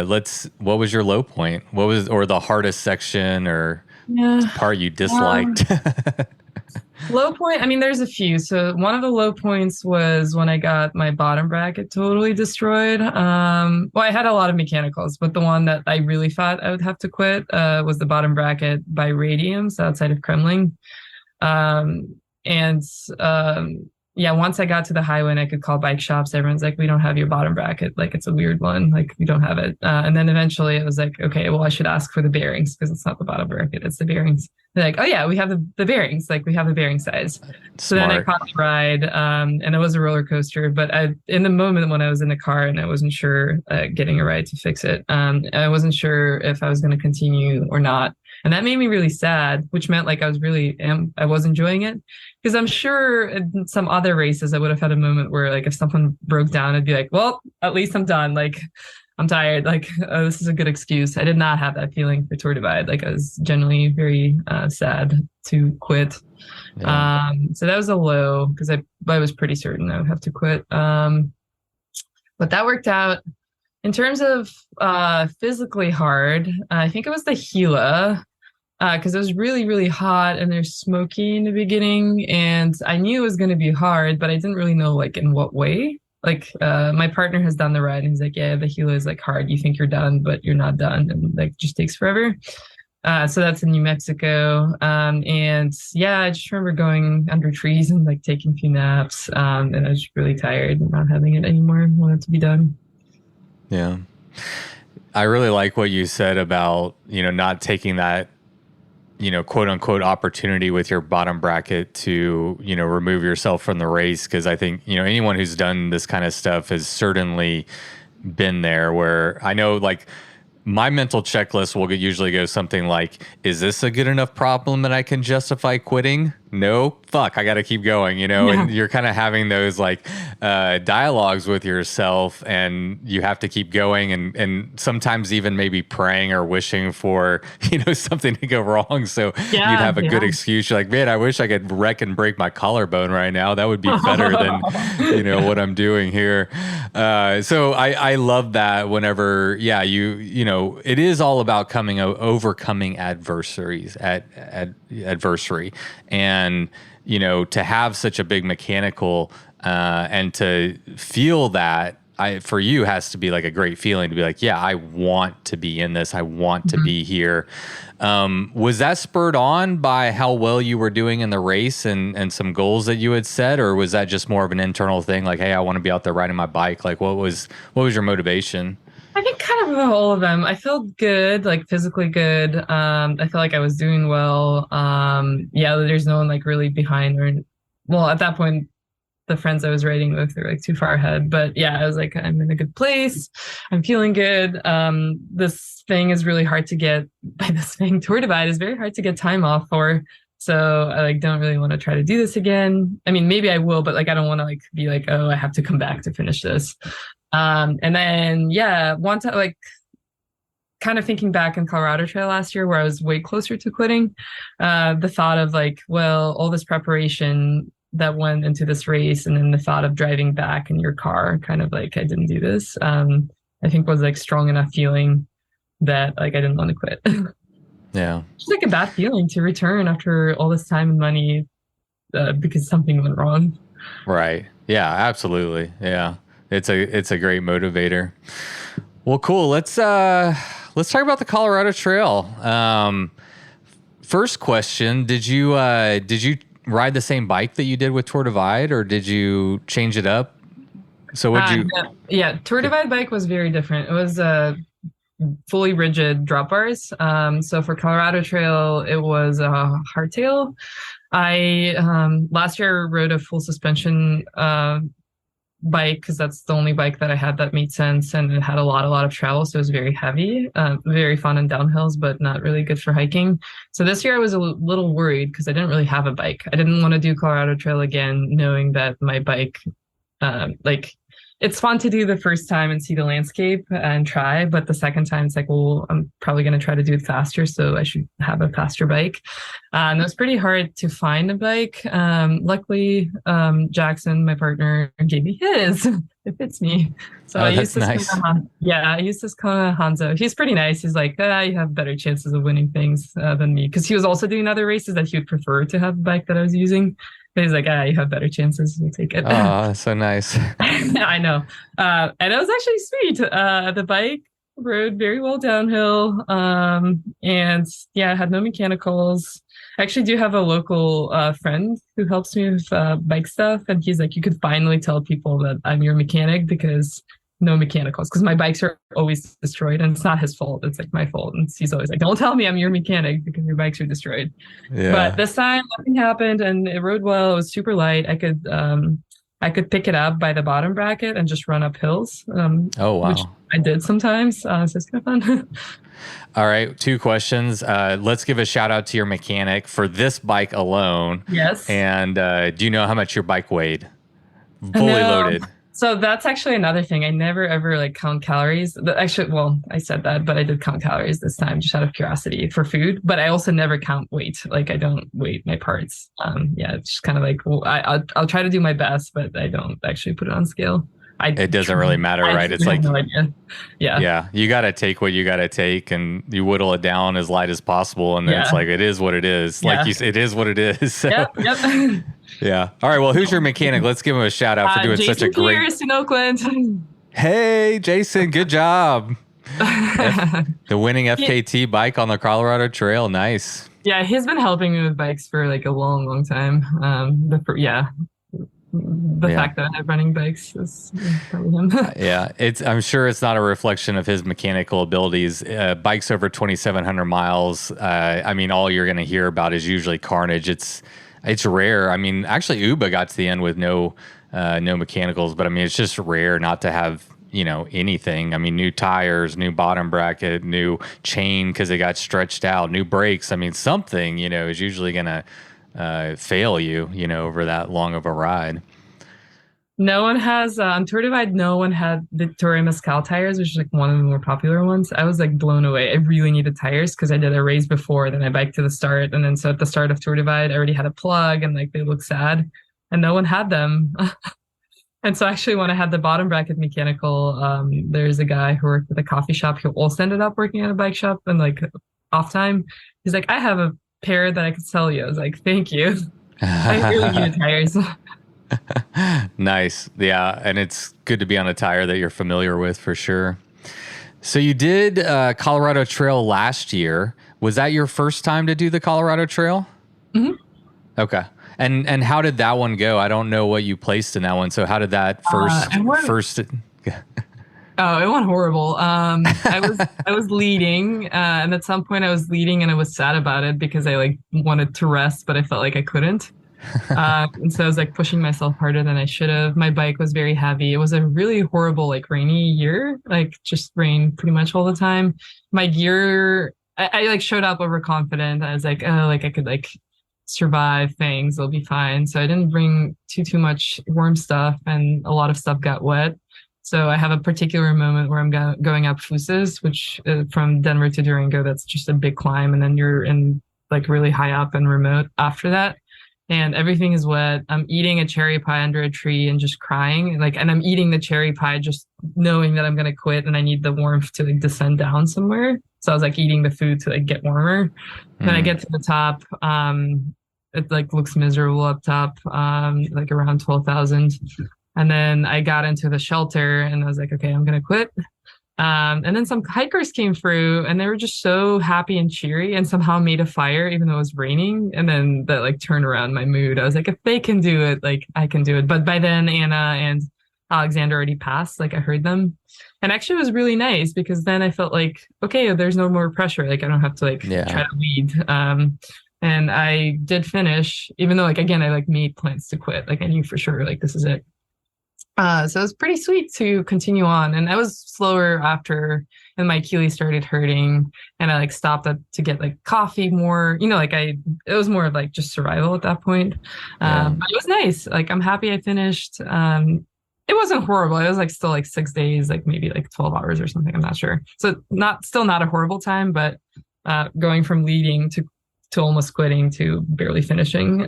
What was your low point? Or the hardest section or Yeah. part you disliked? Um, Low point, I mean, there's a few. So one of the low points was when I got my bottom bracket totally destroyed. Well, I had a lot of mechanicals, but the one that I really thought I would have to quit was the bottom bracket by Radiums outside of Kremling. And yeah, once I got to the highway and I could call bike shops, everyone's like, we don't have your bottom bracket. Like, it's a weird one. Like, we don't have it. And then eventually it was like, okay, well, I should ask for the bearings because it's not the bottom bracket, it's the bearings. They're like, oh, yeah, we have the bearings. Like, we have the bearing size. So then I Smart. caught the ride, and it was a roller coaster. But in the moment when I was in the car and I wasn't sure getting a ride to fix it, I wasn't sure if I was going to continue or not. And that made me really sad, which meant like I was enjoying it. Because I'm sure in some other races, I would have had a moment where, like, if someone broke down, I'd be like, well, at least I'm done. Like, I'm tired. Like, this is a good excuse. I did not have that feeling for Tour Divide. Like, I was generally very sad to quit. Yeah. So that was a low because I was pretty certain I would have to quit. But that worked out. In terms of physically hard, I think it was the Gila because it was really, really hot and there's smoky in the beginning. And I knew it was going to be hard, but I didn't really know like in what way. Like my partner has done the ride and he's like, yeah, the Gila is like hard. You think you're done, but you're not done. And like just takes forever. So that's in New Mexico. And yeah, I just remember going under trees and like taking a few naps. And I was really tired and not having it anymore. I wanted to be done. Yeah. I really like what you said about, not taking that, quote unquote opportunity with your bottom bracket to, remove yourself from the race. Cause I think, anyone who's done this kind of stuff has certainly been there where I know like my mental checklist will usually go something like, is this a good enough problem that I can justify quitting? no, fuck, I got to keep going, and you're kind of having those like dialogues with yourself, and you have to keep going, and sometimes even maybe praying or wishing for, something to go wrong. So you'd have a good excuse. You're like, man, I wish I could wreck and break my collarbone right now. That would be better than, what I'm doing here. So I love that whenever, it is all about overcoming adversity, and to have such a big mechanical and to feel that for you has to be like a great feeling to be like, yeah, I want to be in this, I want to be here. Was that spurred on by how well you were doing in the race and some goals that you had set, or was that just more of an internal thing, like, hey, I want to be out there riding my bike? Like, what was your motivation? I think kind of all of them. I felt good, like physically good. I felt like I was doing well. There's no one like really behind at that point, the friends I was riding with were like too far ahead. But yeah, I was like, I'm in a good place. I'm feeling good. This thing is really hard to get. By this thing, Tour Divide is very hard to get time off for. So I like don't really want to try to do this again. I mean, maybe I will, but like I don't want to like be like, oh, I have to come back to finish this. And then one time, like kind of thinking back in Colorado Trail last year where I was way closer to quitting, the thought of like, well, all this preparation that went into this race, and then the thought of driving back in your car, kind of like I didn't do this, I think was like strong enough feeling that like I didn't want to quit. Yeah. It's like a bad feeling to return after all this time and money because something went wrong. Right. Yeah, absolutely. Yeah. It's a great motivator. Well, cool. Let's talk about the Colorado Trail. First question: Did you ride the same bike that you did with Tour Divide, or did you change it up? So what you? Yeah, Tour Divide bike was very different. It was fully rigid drop bars. So for Colorado Trail, it was a hardtail. I last year rode a full suspension bike because that's the only bike that I had that made sense, and it had a lot of travel, so it was very heavy, very fun on downhills, but not really good for hiking. So this year I was a little worried because I didn't really have a bike. I didn't want to do Colorado Trail again, knowing that my bike, it's fun to do the first time and see the landscape and try, but the second time it's like, well, I'm probably going to try to do it faster, so I should have a faster bike. And it was pretty hard to find a bike. Luckily, Jackson, my partner, gave me his. It fits me. So I used this nice. I used this Kona Hanzo. He's pretty nice. He's like, you have better chances of winning things than me, because he was also doing other races that he would prefer to have a bike that I was using. He's like, you have better chances. You take it. Oh, so nice. I know. And it was actually sweet. The bike rode very well downhill. And I had no mechanicals. I actually do have a local friend who helps me with bike stuff. And he's like, you could finally tell people that I'm your mechanic because no mechanicals, because my bikes are always destroyed, and it's not his fault. It's like my fault. And he's always like, don't tell me I'm your mechanic because your bikes are destroyed. Yeah. But this time nothing happened, and it rode well. It was super light. I could pick it up by the bottom bracket and just run up hills. Oh, wow. Which I did sometimes. So it's kind of fun. All right. 2 questions. Let's give a shout out to your mechanic for this bike alone. Yes. And do you know how much your bike weighed? Fully loaded. So that's actually another thing. I never ever like count calories. Actually, well, I said that, but I did count calories this time just out of curiosity for food. But I also never count weight. Like I don't weight my parts. It's just kind of like, well, I'll try to do my best, but I don't actually put it on scale. It doesn't really matter, right? It's like, no idea. Yeah. You got to take what you got to take, and you whittle it down as light as possible. And then it's like, it is what it is. Yeah. Like you said, it is what it is. So. Yep. Yeah. All right. Well, who's your mechanic? Let's give him a shout out for doing Jason such a great. Pierce in Oakland. Hey, Jason. Good job. The winning FKT bike on the Colorado Trail. Nice. Yeah, he's been helping me with bikes for like a long time. The fact that I have running bikes is probably him. Yeah, I'm sure it's not a reflection of his mechanical abilities. Bikes over 2,700 miles. I mean, all you're going to hear about is usually carnage. It's rare. I mean, actually, Uba got to the end with no mechanicals, but I mean, it's just rare not to have anything. I mean, new tires, new bottom bracket, new chain because it got stretched out, new brakes. I mean, something is usually going to fail you, over that long of a ride. No one has on Tour Divide. No one had Victoria Mescal tires, which is like one of the more popular ones. I was like blown away. I really needed tires because I did a race before, then I biked to the start, and then so at the start of Tour Divide, I already had a plug, and like they looked sad, and no one had them. And so actually, when I had the bottom bracket mechanical, there's a guy who worked at a coffee shop who also ended up working at a bike shop, and like off time, he's like, "I have a pair that I could sell you." I was like, "Thank you." I really needed tires. Nice. Yeah. And it's good to be on a tire that you're familiar with for sure. So you did Colorado Trail last year. Was that your first time to do the Colorado Trail? Mm-hmm. Okay. And how did that one go? I don't know what you placed in that one. So how did that first Oh, it went horrible. I was leading, and at some point I was leading, and I was sad about it because I like wanted to rest, but I felt like I couldn't. And so I was like pushing myself harder than I should have. My bike was very heavy. It was a really horrible, like rainy year, like just rain pretty much all the time. My gear, I like showed up overconfident. I was like, oh, like I could like survive things. It'll be fine. So I didn't bring too much warm stuff, and a lot of stuff got wet. So I have a particular moment where I'm going up Fuses, which from Denver to Durango, that's just a big climb. And then you're in like really high up and remote after that. And everything is wet. I'm eating a cherry pie under a tree and just crying. And I'm eating the cherry pie just knowing that I'm going to quit and I need the warmth to like descend down somewhere. So I was like eating the food to like get warmer. Then I get to the top. It like looks miserable up top, like around 12,000. And then I got into the shelter and I was like, okay, I'm going to quit. And then some hikers came through and they were just so happy and cheery and somehow made a fire even though it was raining. And then that like turned around my mood. I was like, if they can do it, like I can do it. But by then Anna and Alexander already passed. Like I heard them. And actually it was really nice because then I felt like, okay, there's no more pressure. Like I don't have to like try to lead. And I did finish, even though like, again, I like made plans to quit. Like I knew for sure, like this is it. So it was pretty sweet to continue on. And I was slower after, and my Achilles started hurting and I like stopped to get like coffee more, like it was more of like just survival at that point. But it was nice. Like, I'm happy I finished. It wasn't horrible. It was like still like 6 days, like maybe like 12 hours or something. I'm not sure. So still not a horrible time, but going from leading to almost quitting to barely finishing.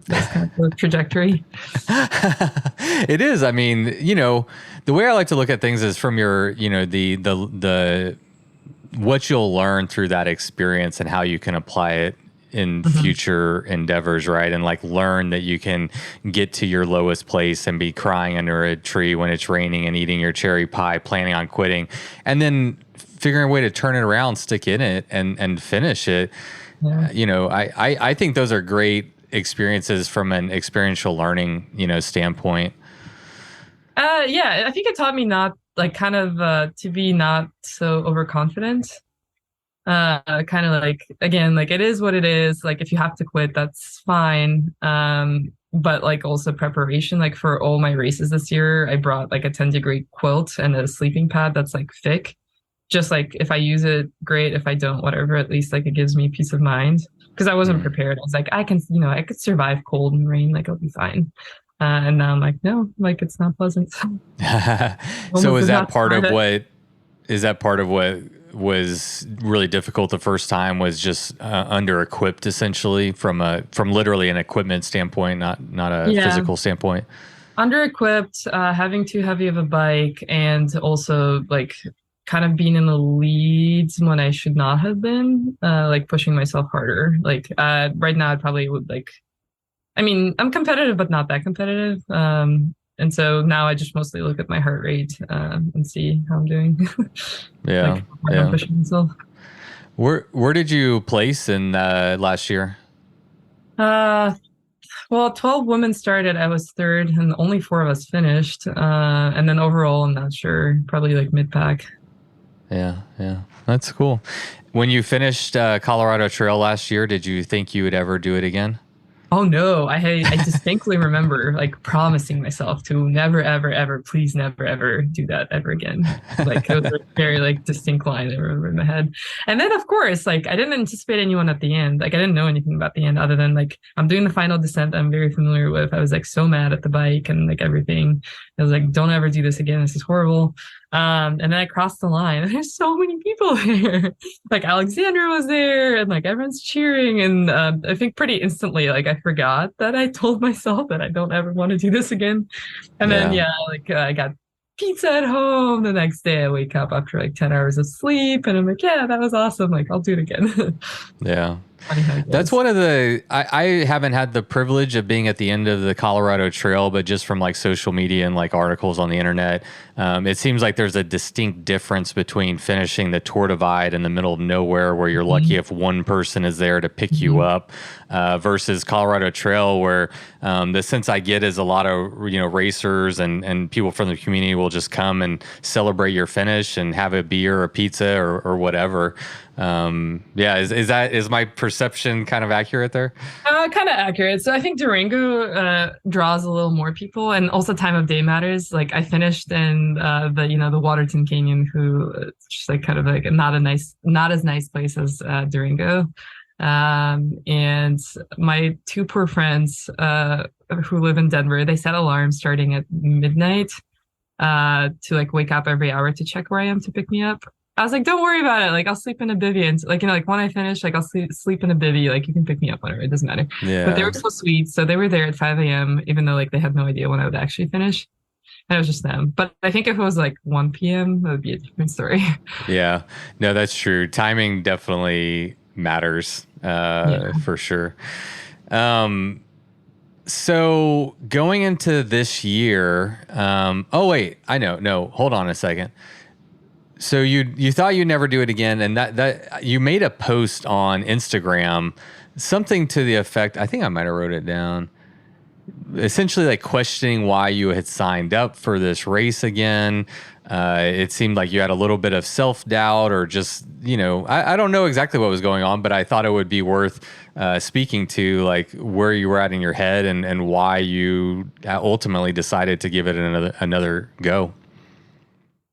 That's kind of the trajectory. It is. I mean, the way I like to look at things is from your, the what you'll learn through that experience and how you can apply it in future endeavors, right? And like learn that you can get to your lowest place and be crying under a tree when it's raining and eating your cherry pie, planning on quitting, and then figuring a way to turn it around, stick in it and finish it. Yeah. I think those are great experiences from an experiential learning, standpoint. Yeah, I think it taught me not like kind of to be not so overconfident. Kind of like, again, like it is what it is. Like if you have to quit, that's fine. But like also preparation, like for all my races this year, I brought like a 10-degree quilt and a sleeping pad that's like thick. Just like if I use it, great. If I don't, whatever, at least like it gives me peace of mind because I wasn't prepared. I was like, I could survive cold and rain. Like I'll be fine. And now I'm like, no, like it's not pleasant. So is that part of what was really difficult the first time was just under equipped essentially from literally an equipment standpoint, not a physical standpoint? Under equipped, having too heavy of a bike and also like kind of being in the leads when I should not have been, like pushing myself harder. Like right now I probably would I'm competitive, but not that competitive. And so now I just mostly look at my heart rate and see how I'm doing. Yeah. I'm pushing myself. Where did you place in last year? Well, 12 women started. I was third and only 4 of us finished. And then overall, I'm not sure, probably like mid-pack. Yeah. That's cool. When you finished Colorado Trail last year, did you think you would ever do it again? Oh no, I distinctly remember like promising myself to never ever ever please never ever do that ever again. Like it was a very like distinct line I remember in my head. And then of course, like I didn't anticipate anyone at the end. Like I didn't know anything about the end other than like I'm doing the final descent I'm very familiar with. I was like so mad at the bike and like everything. I was like, don't ever do this again. This is horrible. And then I crossed the line and there's so many people there. Like Alexandra was there and like everyone's cheering. And I think pretty instantly, like I forgot that I told myself that I don't ever want to do this again. And then, Yeah. yeah, like I got pizza at home the next day. I wake up after like 10 hours of sleep and I'm like, yeah, that was awesome. Like I'll do it again. Yeah. Funny how it That's goes. one of I haven't had the privilege of being at the end of the Colorado Trail, but just from like social media and like articles on the internet, it seems like there's a distinct difference between finishing the Tour Divide in the middle of nowhere where you're lucky if one person is there to pick you up, versus Colorado Trail where the sense I get is a lot of, racers and people from the community will just come and celebrate your finish and have a beer or pizza or whatever. Yeah, is my perception kind of accurate there? Kind of accurate. So I think Durango draws a little more people, and also time of day matters. Like I finished in the Waterton Canyon, who just like kind of like not as nice place as Durango. And my two poor friends who live in Denver, they set alarms starting at midnight to like wake up every hour to check where I am to pick me up. I was like, don't worry about it. Like, I'll sleep in a bivvy. And like, like when I finish, like, I'll sleep in a bivvy. Like, you can pick me up whenever. It doesn't matter. But they Yeah. were so sweet. So they were there at 5 a.m., even though like they had no idea when I would actually finish. And it was just them. But I think if it was like 1 p.m., that would be a different story. Yeah. No, that's true. Timing definitely matters, Yeah. for sure. So going into this year, oh wait, I know. No, hold on a second. So you thought you'd never do it again, and that you made a post on Instagram, something to the effect. I think I might have wrote it down. Essentially, like questioning why you had signed up for this race again. It seemed like you had a little bit of self doubt, or just I don't know exactly what was going on, but I thought it would be worth speaking to, like where you were at in your head and why you ultimately decided to give it another go.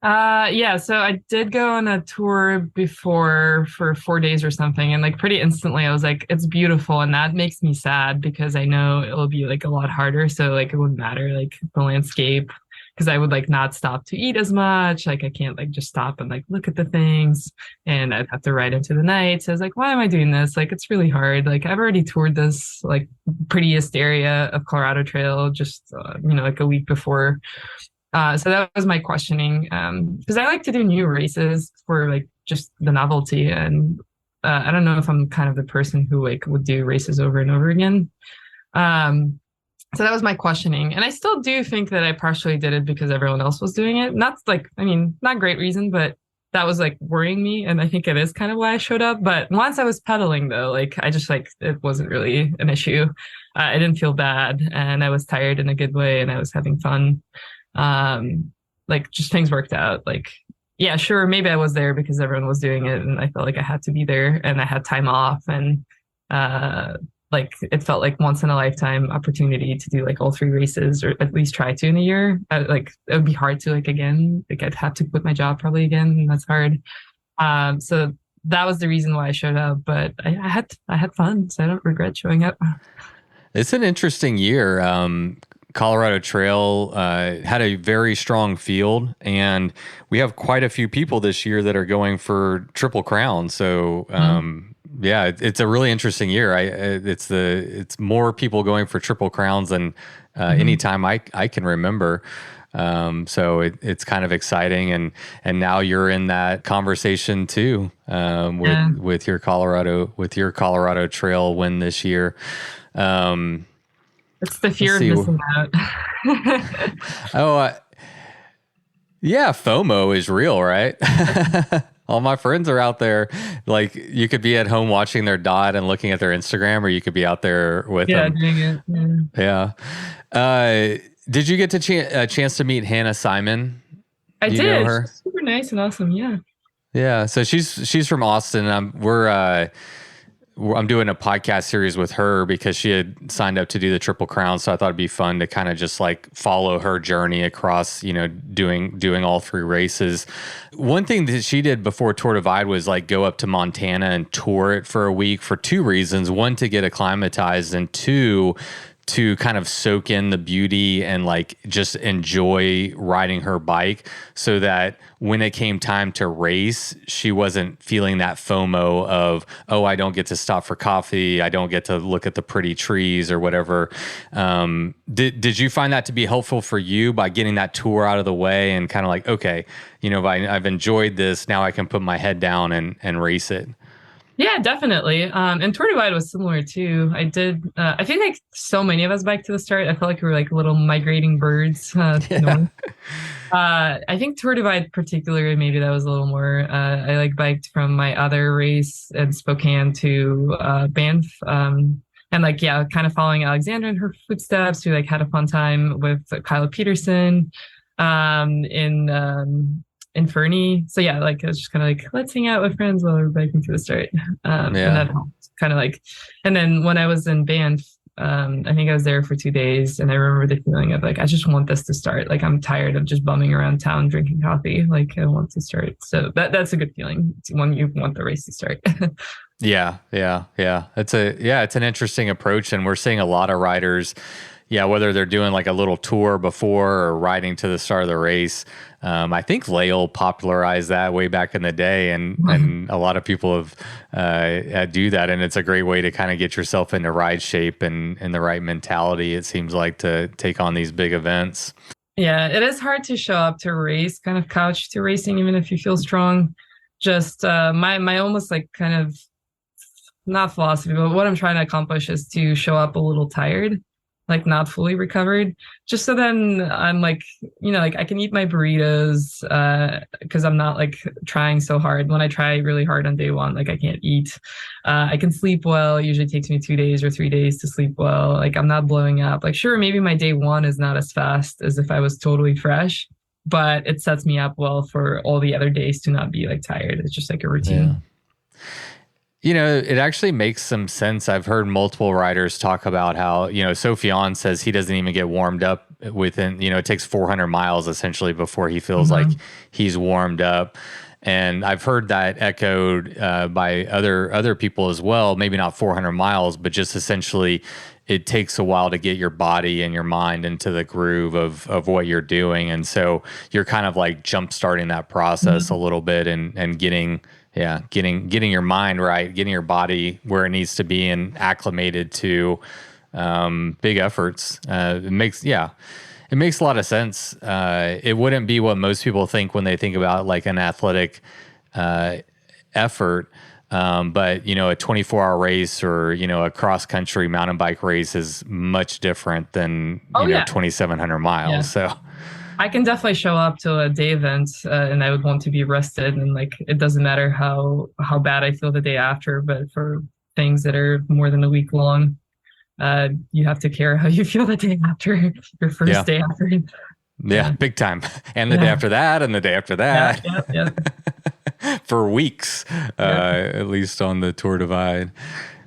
Yeah, so I did go on a tour before for 4 days or something, and like pretty instantly I was like, it's beautiful, and that makes me sad because I know it'll be like a lot harder. So like it wouldn't matter, like the landscape, because I would like not stop to eat as much. Like I can't like just stop and like look at the things, and I'd have to ride into the night. So I was like, why am I doing this? Like it's really hard. Like I've already toured this like prettiest area of Colorado Trail just like a week before. So that was my questioning, because I like to do new races for like just the novelty, and I don't know if I'm kind of the person who like would do races over and over again. Um, so that was my questioning, and I still do think that I partially did it because everyone else was doing it. Not like, I mean, not great reason, but that was like worrying me, and I think it is kind of why I showed up. But once I was pedaling, though, like I just like it wasn't really an issue. I didn't feel bad, and I was tired in a good way, and I was having fun. Like just things worked out. Like yeah, sure, maybe I was there because everyone was doing it and I felt like I had to be there, and I had time off, and like it felt like once in a lifetime opportunity to do like all three races, or at least try to in a year. Like it would be hard to like again, like I'd have to quit my job probably again, and that's hard. So that was the reason why I showed up, but I had fun, so I don't regret showing up. It's an interesting year. Colorado Trail had a very strong field, and we have quite a few people this year that are going for Triple Crown. So yeah, it's a really interesting year. It's more people going for Triple Crowns than any time I can remember. So it's kind of exciting, and now you're in that conversation too, with your Colorado Trail win this year. It's the fear of missing out. Oh, yeah, FOMO is real, right? All my friends are out there. Like you could be at home watching their dot and looking at their Instagram, or you could be out there with them. Doing it. Yeah. Did you get a chance to meet Hannah Simon? I Do you did. know her? She's super nice and awesome. Yeah. Yeah. So she's from Austin. I'm doing a podcast series with her because she had signed up to do the Triple Crown. So I thought it'd be fun to kind of just like follow her journey across, doing all 3 races. One thing that she did before Tour Divide was like go up to Montana and tour it for a week for 2 reasons. One, to get acclimatized, and 2, to kind of soak in the beauty and like just enjoy riding her bike, so that when it came time to race, she wasn't feeling that FOMO of, oh, I don't get to stop for coffee, I don't get to look at the pretty trees or whatever. Did you find that to be helpful for you by getting that tour out of the way and kind of like, okay, I've enjoyed this, now I can put my head down and race it? Yeah, definitely. And Tour Divide was similar too. I did. I think like so many of us biked to the start. I felt like we were like little migrating birds. North. I think Tour Divide particularly, maybe that was a little more. I like biked from my other race in Spokane to Banff. And like, yeah, kind of following Alexandra in her footsteps. We like had a fun time with Kyle Peterson in Fernie. So yeah, like I was just kind of like, let's hang out with friends while we're biking to the start. And that helped kind of like, and then when I was in Banff, I think I was there for 2 days, and I remember the feeling of like, I just want this to start. Like, I'm tired of just bumming around town drinking coffee. Like, I want to start. So that's a good feeling when you want the race to start. Yeah. It's an interesting approach, and we're seeing a lot of riders, whether they're doing like a little tour before or riding to the start of the race. I think Lael popularized that way back in the day, and a lot of people have do that, and it's a great way to kind of get yourself into ride shape and the right mentality, it seems like, to take on these big events. Yeah, it is hard to show up to a race, kind of couch to racing, even if you feel strong. Just my almost like kind of, not philosophy, but what I'm trying to accomplish is to show up a little tired, like not fully recovered, just so then I'm like, like I can eat my burritos because I'm not like trying so hard. When I try really hard on day one, like I can't eat. I can sleep well. It usually takes me 2 days or 3 days to sleep well. Like I'm not blowing up. Like sure, maybe my day one is not as fast as if I was totally fresh, but it sets me up well for all the other days to not be like tired. It's just like a routine. Yeah. It actually makes some sense. I've heard multiple riders talk about how, Sofian says he doesn't even get warmed up within, it takes 400 miles essentially before he feels like he's warmed up. And I've heard that echoed by other people as well, maybe not 400 miles, but just essentially it takes a while to get your body and your mind into the groove of what you're doing. And so you're kind of like jump starting that process a little bit and getting your mind right, getting your body where it needs to be and acclimated to big efforts. It makes a lot of sense. It wouldn't be what most people think when they think about like an athletic effort. But a 24-hour race or, a cross-country mountain bike race is much different than, 2,700 miles. Yeah. So I can definitely show up to a day event and I would want to be rested, and like it doesn't matter how bad I feel the day after, but for things that are more than a week long, you have to care how you feel the day after your first day after. Yeah, big time. And the day after that, and the day after that. Yeah. For weeks, at least on the Tour Divide.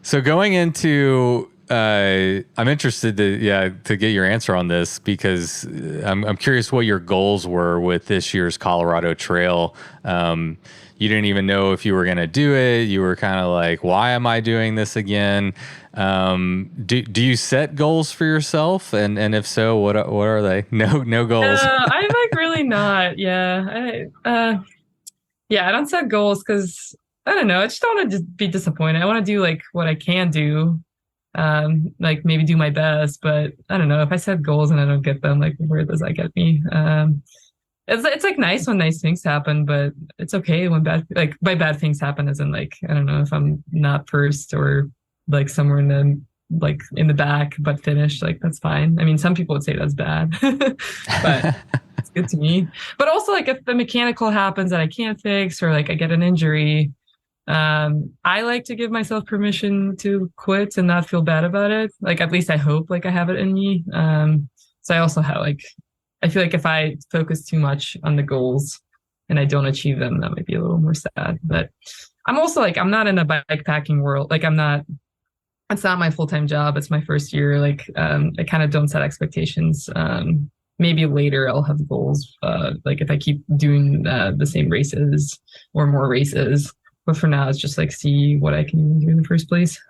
So going into I'm interested to get your answer on this, because I'm curious what your goals were with this year's Colorado Trail. You didn't even know if you were going to do it. You were kind of like, why am I doing this again? Do you set goals for yourself? And if so, what are they? No goals. I'm like really not. Yeah. I don't set goals because I don't know. I just don't want to be disappointed. I want to do like what I can do. Like maybe do my best, but I don't know, if I set goals and I don't get them, like where does that get me? It's like nice when nice things happen, but it's okay when by bad things happen as in like, I don't know, if I'm not first or like somewhere in the back but finished, like that's fine. I mean, some people would say that's bad, but it's good to me. But also like if the mechanical happens that I can't fix, or like I get an injury, I like to give myself permission to quit and not feel bad about it. Like, at least I hope like I have it in me. So I also have like, I feel like if I focus too much on the goals and I don't achieve them, that might be a little more sad. But I'm also like, I'm not in a bike packing world. Like, I'm not, it's not my full-time job. It's my first year. Like, I kind of don't set expectations. Maybe later I'll have goals. Like if I keep doing the same races or more races, but for now it's just like see what I can do in the first place.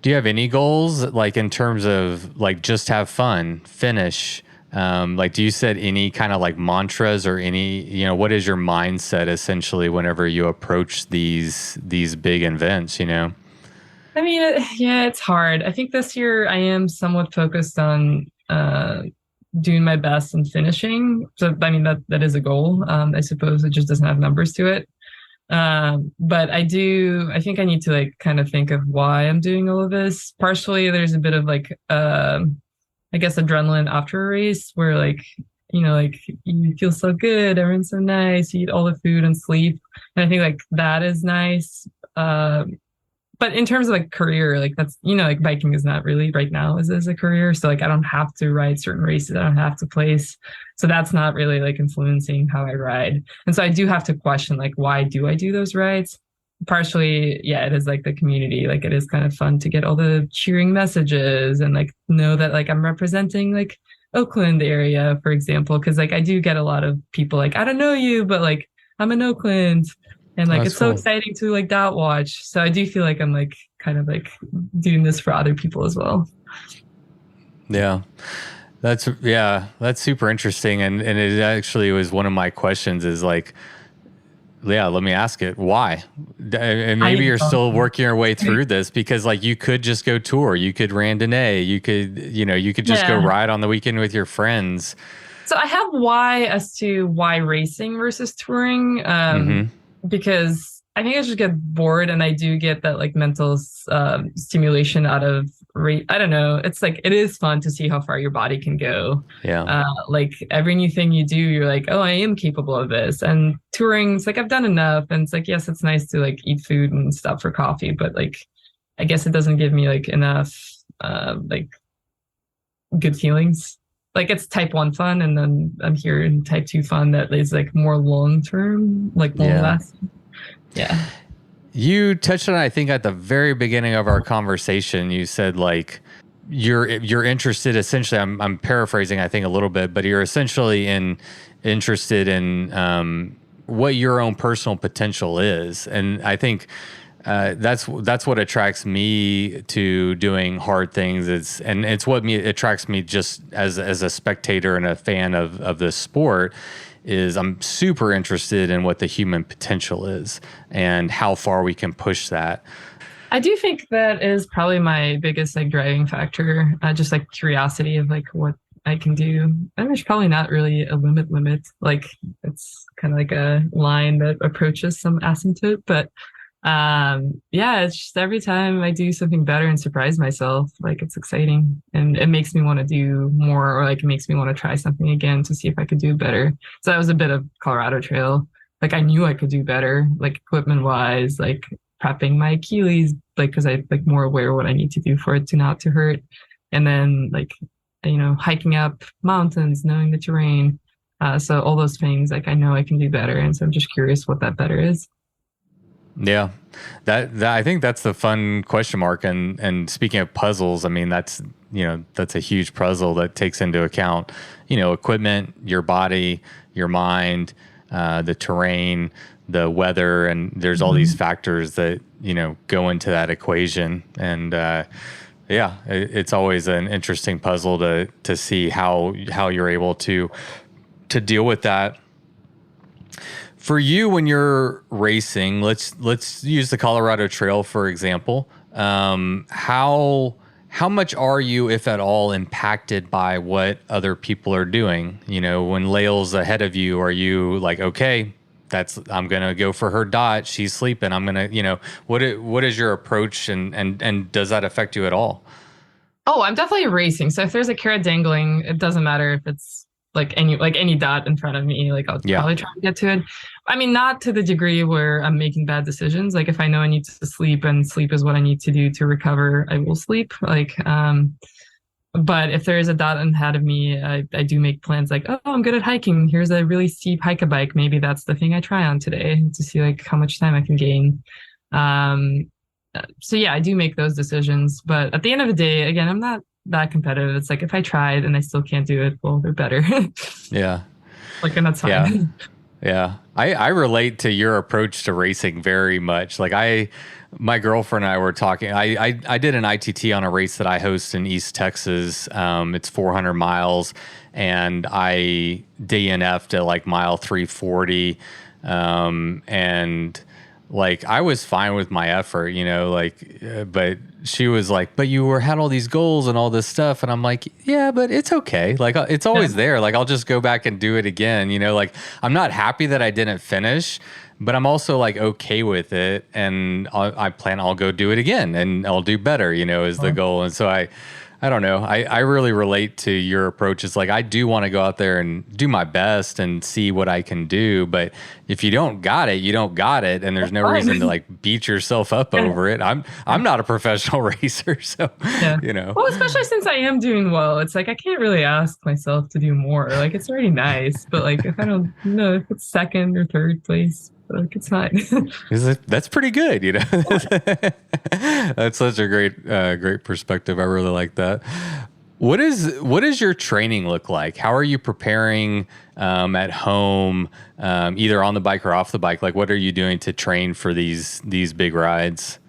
Do you have any goals, like in terms of like just have fun, finish? Like, do you set any kind of like mantras or any, what is your mindset essentially whenever you approach these big events, I mean, yeah, it's hard. I think this year I am somewhat focused on doing my best and finishing. So I mean that is a goal. I suppose it just doesn't have numbers to it. But I think I need to like kind of think of why I'm doing all of this. Partially there's a bit of like I guess adrenaline after a race where like like you feel so good, everyone's so nice, you eat all the food and sleep. And I think like that is nice. But in terms of like career, like that's, like biking is not really right now as a career. So like I don't have to ride certain races. I don't have to place. So that's not really like influencing how I ride. And so I do have to question like, why do I do those rides? Partially, yeah, it is like the community. Like it is kind of fun to get all the cheering messages and like know that like I'm representing like Oakland area, for example. Cause like I do get a lot of people like, I don't know you, but like I'm in Oakland. And like, That's it's so cool. exciting to like dot watch. So I do feel like I'm like kind of like doing this for other people as well. Yeah. That's super interesting. And it actually was one of my questions is like, yeah, let me ask it. Why? And maybe you're still working your way through this because like you could just go tour, you could randonnée, you could just go ride on the weekend with your friends. So I have why as to why racing versus touring. Because I think I just get bored and I do get that like mental stimulation out of I don't know. It's like, it is fun to see how far your body can go. Yeah. Like every new thing you do, you're like, oh, I am capable of this. And touring, it's like, I've done enough. And it's like, yes, it's nice to like eat food and stop for coffee, but like, I guess it doesn't give me like enough like good feelings. Like it's type 1 fun, and then I'm here in type 2 fun that is like more long term, like long lasting. Yeah. You touched on it, I think, at the very beginning of our conversation. You said like you're interested. Essentially, I'm paraphrasing, I think, a little bit, but you're essentially interested in what your own personal potential is, and I think. That's what attracts me to doing hard things. It's what attracts me just as a spectator and a fan of this sport. Is I'm super interested in what the human potential is and how far we can push that. I do think that is probably my biggest like driving factor. Just like curiosity of like what I can do. And there's probably not really a limit. Like it's kind of like a line that approaches some asymptote, but yeah, it's just every time I do something better and surprise myself, like it's exciting and it makes me want to do more, or like it makes me want to try something again to see if I could do better. So that was a bit of Colorado Trail. Like I knew I could do better, like equipment wise, like prepping my Achilles, like because I like more aware what I need to do for it to not to hurt. And then like, hiking up mountains, knowing the terrain. So all those things, like I know I can do better. And so I'm just curious what that better is. Yeah, that I think that's the fun question mark. And speaking of puzzles, I mean that's a huge puzzle that takes into account equipment, your body, your mind, the terrain, the weather, and there's all these factors that go into that equation. And it's always an interesting puzzle to see how you're able to deal with that. For you, when you're racing, let's use the Colorado Trail for example. How much are you, if at all, impacted by what other people are doing? When Lael's ahead of you, are you like, okay, I'm gonna go for her dot. She's sleeping. I'm gonna, what is your approach, and does that affect you at all? Oh, I'm definitely racing. So if there's a carrot dangling, it doesn't matter if it's like any dot in front of me, like I'll probably try to get to it. I mean, not to the degree where I'm making bad decisions. Like if I know I need to sleep and sleep is what I need to do to recover, I will sleep. Like, But if there is a dot ahead of me, I do make plans like, oh, I'm good at hiking. Here's a really steep hike a bike. Maybe that's the thing I try on today to see like how much time I can gain. Um, so yeah, I do make those decisions. But at the end of the day, again, I'm not that competitive. It's like if I tried and I still can't do it, well, they're better. Yeah. Like, and that's Yeah. fine. Yeah. I relate to your approach to racing very much. Like my girlfriend and I were talking, I did an ITT on a race that I host in East Texas. It's 400 miles and I DNF'd at like mile 340. And like I was fine with my effort, but she was like, but had all these goals and all this stuff. And I'm like, yeah, but it's okay. Like it's always there. Like I'll just go back and do it again. Like I'm not happy that I didn't finish, but I'm also like okay with it. And I'll go do it again and I'll do better, is the goal. And so I don't know. I really relate to your approach. It's like I do want to go out there and do my best and see what I can do. But if you don't got it, you don't got it, and there's no reason to like beat yourself up over it. I'm not a professional racer, so Well, especially since I am doing well, it's like I can't really ask myself to do more. Like it's already nice, but like if I don't know if it's second or third place, like it's fine. That's pretty good, That's such a great perspective. I really like that. What does your training look like? How are you preparing at home, either on the bike or off the bike? Like, what are you doing to train for these big rides?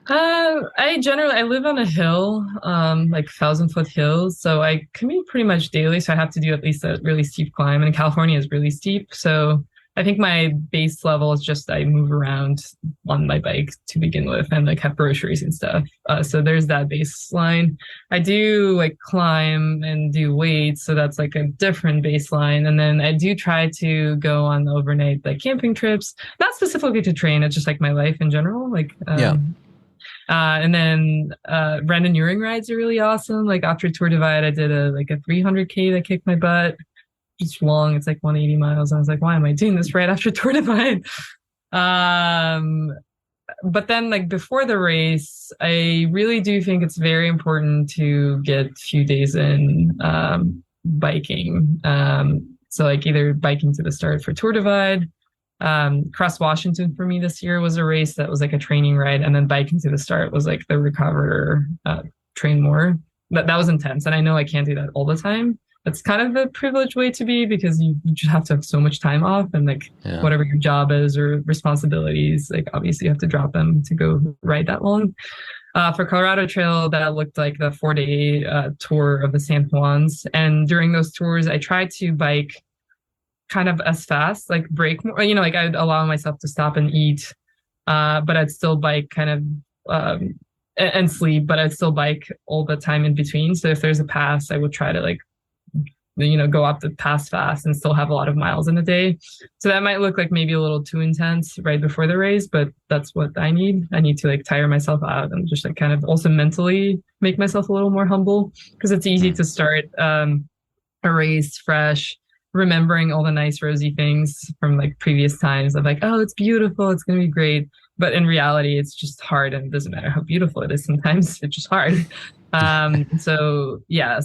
I live on a hill, like 1,000-foot hills, so I commute pretty much daily. So I have to do at least a really steep climb, and California is really steep. So I think my base level is just I move around on my bike to begin with and like have groceries and stuff. So there's that baseline. I do like climb and do weights, so that's like a different baseline. And then I do try to go on overnight like camping trips, not specifically to train. It's just like my life in general. Like and then Brandon Uring rides are really awesome. Like after Tour Divide, I did a 300K that kicked my butt. It's long. It's like 180 miles. I was like, why am I doing this right after Tour Divide? But then like before the race, I really do think it's very important to get a few days in biking. So like either biking to the start for Tour Divide. Cross Washington for me this year was a race that was like a training ride, and then biking to the start was like the recover, train more. That was intense, and I know I can't do that all the time. That's kind of a privileged way to be because you just have to have so much time off and like whatever your job is or responsibilities, like obviously you have to drop them to go ride that long. For Colorado Trail, that looked like the 4-day tour of the San Juans. And during those tours, I tried to bike kind of as fast, like break more, like I'd allow myself to stop and eat, but I'd still bike kind of and sleep, but I'd still bike all the time in between. So if there's a pass, I would try to like go up the pass fast and still have a lot of miles in a day. So that might look like maybe a little too intense right before the race, but that's what I need. I need to like tire myself out and just like kind of also mentally make myself a little more humble, because it's easy to start a race fresh, remembering all the nice rosy things from like previous times of like, oh, it's beautiful, it's going to be great. But in reality, it's just hard, and it doesn't matter how beautiful it is. Sometimes it's just hard. So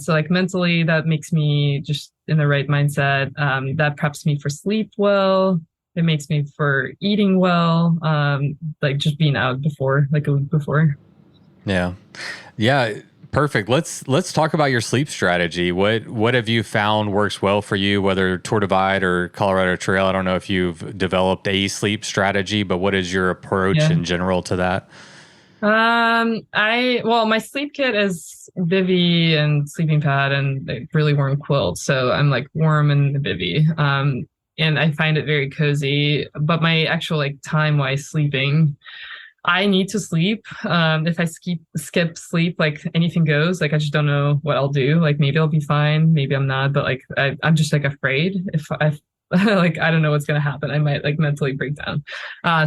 like mentally that makes me just in the right mindset. That preps me for sleep well. It makes me for eating well. Like just being out before, like a week before. Yeah. Perfect. Let's talk about your sleep strategy. What have you found works well for you, whether Tour Divide or Colorado Trail? I don't know if you've developed a sleep strategy, but what is your approach in general to that? My sleep kit is bivy and sleeping pad and like really warm quilt. So I'm like warm in the bivy. And I find it very cozy, but my actual like time-wise sleeping, I need to sleep. If I skip sleep, like anything goes. Like I just don't know what I'll do. Like maybe I'll be fine, maybe I'm not. But like I'm just like afraid if I like I don't know what's gonna happen. I might like mentally break down.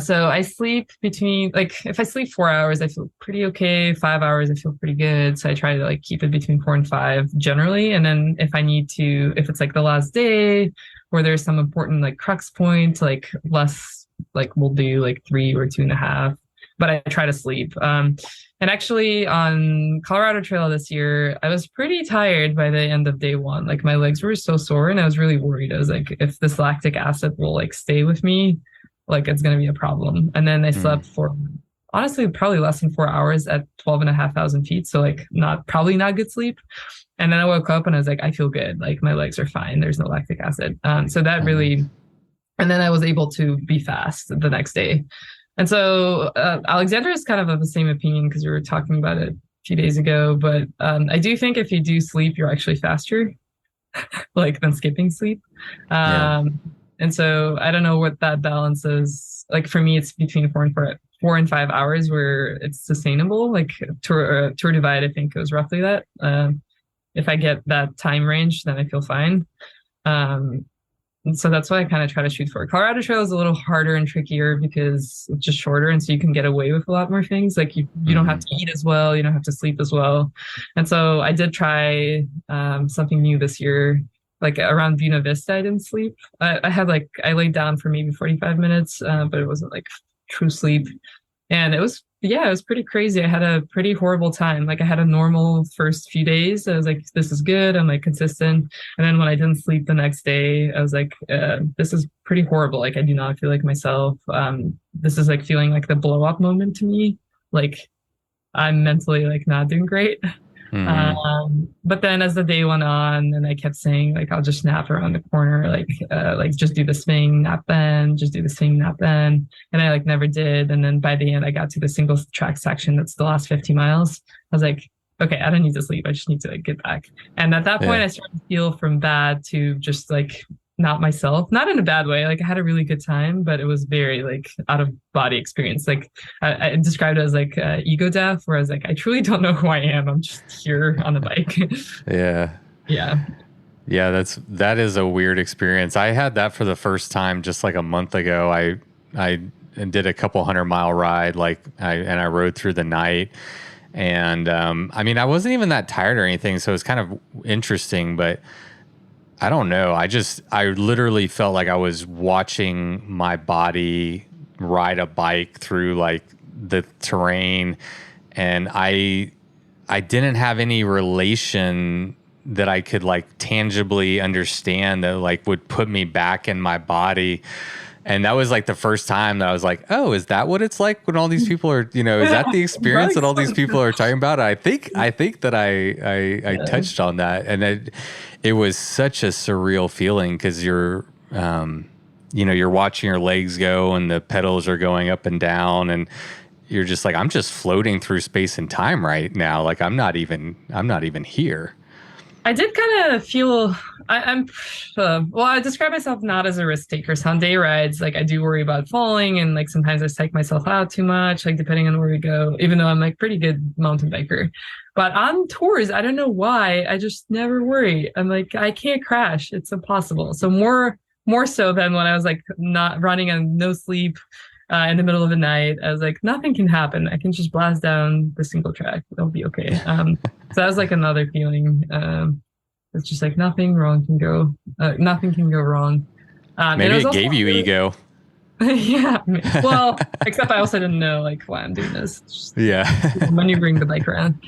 So I sleep between like if I sleep 4 hours, I feel pretty okay. 5 hours, I feel pretty good. So I try to like keep it between 4 and 5 generally. And then if it's like the last day or there's some important like crux point, like less, like we'll do like 3 or 2.5. but I try to sleep. And actually on Colorado Trail this year, I was pretty tired by the end of day one. Like my legs were so sore and I was really worried. I was like, if this lactic acid will like stay with me, like it's going to be a problem. And then I slept for honestly probably less than 4 hours at 12,500 feet. So like probably not good sleep. And then I woke up and I was like, I feel good. Like my legs are fine. There's no lactic acid. So that really, and then I was able to be fast the next day. And so Alexandra is kind of the same opinion because we were talking about it a few days ago. But I do think if you do sleep, you're actually faster, like than skipping sleep. And so I don't know what that balance is. Like for me, it's between 4 and 5 hours where it's sustainable. Like Tour Divide, I think it was roughly that. If I get that time range, then I feel fine. And so that's why I kind of try to shoot for. Colorado Trail is a little harder and trickier because it's just shorter, and so you can get away with a lot more things. Like you don't have to eat as well, you don't have to sleep as well. And so I did try something new this year. Like around Buena Vista, I didn't sleep. I laid down for maybe 45 minutes, but it wasn't like true sleep. And it was pretty crazy. I had a pretty horrible time. Like I had a normal first few days. I was like, this is good. I'm like consistent. And then when I didn't sleep the next day, I was like, this is pretty horrible. Like I do not feel like myself. This is like feeling like the blow up moment to me. Like I'm mentally like not doing great. But then as the day went on and I kept saying like, I'll just nap around the corner, like just do the swing, nap then, just do the swing, nap then. And I like never did. And then by the end, I got to the single track section. That's the last 50 miles. I was like, okay, I don't need to sleep. I just need to like get back. And at that point I started to feel from bad to just like not myself, not in a bad way. Like I had a really good time, but it was very like out of body experience. Like I described it as like ego death, where I was like, I truly don't know who I am. I'm just here on the bike. Yeah, that is a weird experience. I had that for the first time just like a month ago. I did a couple 100-mile ride, I rode through the night. And I mean, I wasn't even that tired or anything, so it's kind of interesting, but I don't know. I literally felt like I was watching my body ride a bike through like the terrain, and I didn't have any relation that I could like tangibly understand that like would put me back in my body. And that was like the first time that I was like, oh, is that what it's like when all these people are, is that the experience that all these people are talking about? I think that I touched on that, and it was such a surreal feeling because you're watching your legs go and the pedals are going up and down, and you're just like, I'm just floating through space and time right now. Like I'm not even here. I did kind of feel I describe myself not as a risk taker. So on day rides, like I do worry about falling, and like sometimes I psych myself out too much, like depending on where we go, even though I'm like pretty good mountain biker. But on tours, I don't know why, I just never worry. I'm like, I can't crash. It's impossible. So more so than when I was like not running on no sleep in the middle of the night. I was like, nothing can happen. I can just blast down the single track. It'll be okay. So that was like another feeling. It's just like nothing can go wrong. Maybe it gave you ego. Yeah. Well, except I also didn't know like why I'm doing this. Just maneuvering the bike around.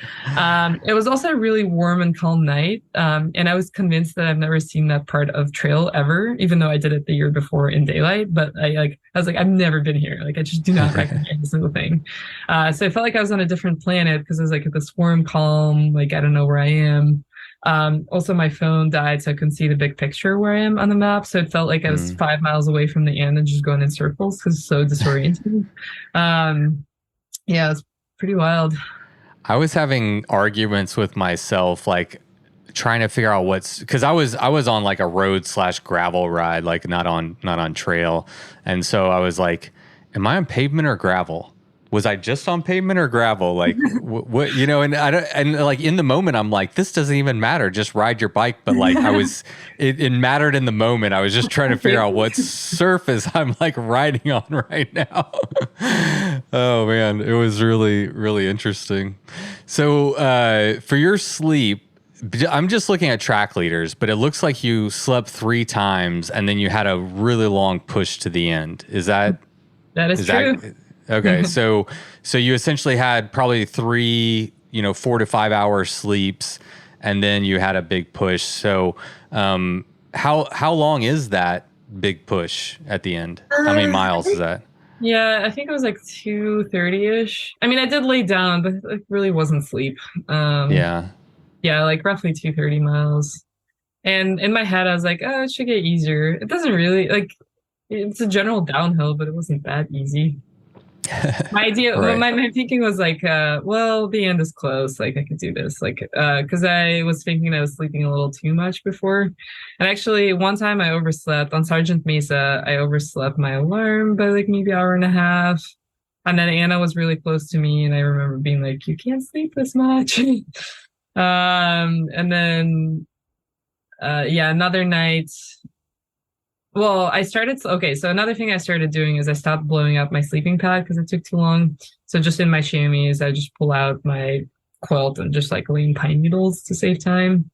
It was also a really warm and calm night. And I was convinced that I've never seen that part of trail ever, even though I did it the year before in daylight. But I was like, I've never been here. Like I just do not recognize a single thing. So I felt like I was on a different planet because I was like at this warm calm, like I don't know where I am. Also my phone died, so I couldn't see the big picture where I am on the map. So it felt like I was 5 miles away from the end and just going in circles because it's so disorienting. It's pretty wild. I was having arguments with myself, like trying to figure out because I was on like a road / gravel ride, like not on trail. And so I was like, am I on pavement or gravel? Was I just on pavement or gravel? Like what, and I don't, and like in the moment, I'm like, this doesn't even matter. Just ride your bike. But like it mattered in the moment. I was just trying to figure out what surface I'm like riding on right now. Oh man, it was really, really interesting. So for your sleep, I'm just looking at track leaders, but it looks like you slept 3 times and then you had a really long push to the end. Is that true? Okay. So you essentially had probably 3, 4 to 5 hour sleeps, and then you had a big push. So, how long is that big push at the end? How many I miles is think, that? yeah, I think it was like 2:30-ish. I mean, I did lay down, but it really wasn't sleep. Um, Yeah. yeah, like roughly 230 miles. And in my head, I was like, oh, it should get easier. It doesn't really like it's a general downhill, but it wasn't that easy. My idea, Right. my thinking was like, well, the end is close. Like I could do this. Like, because I was thinking I was sleeping a little too much before. And actually, one time I overslept on Sergeant Mesa. I overslept my alarm by like maybe hour and a half. And then Anna was really close to me, and I remember being like, "You can't sleep this much." And then, yeah, another night. Well, okay, so another thing I started doing is I stopped blowing up my sleeping pad because it took too long. So just in my chamois, I just pull out my quilt and just like lean pine needles to save time.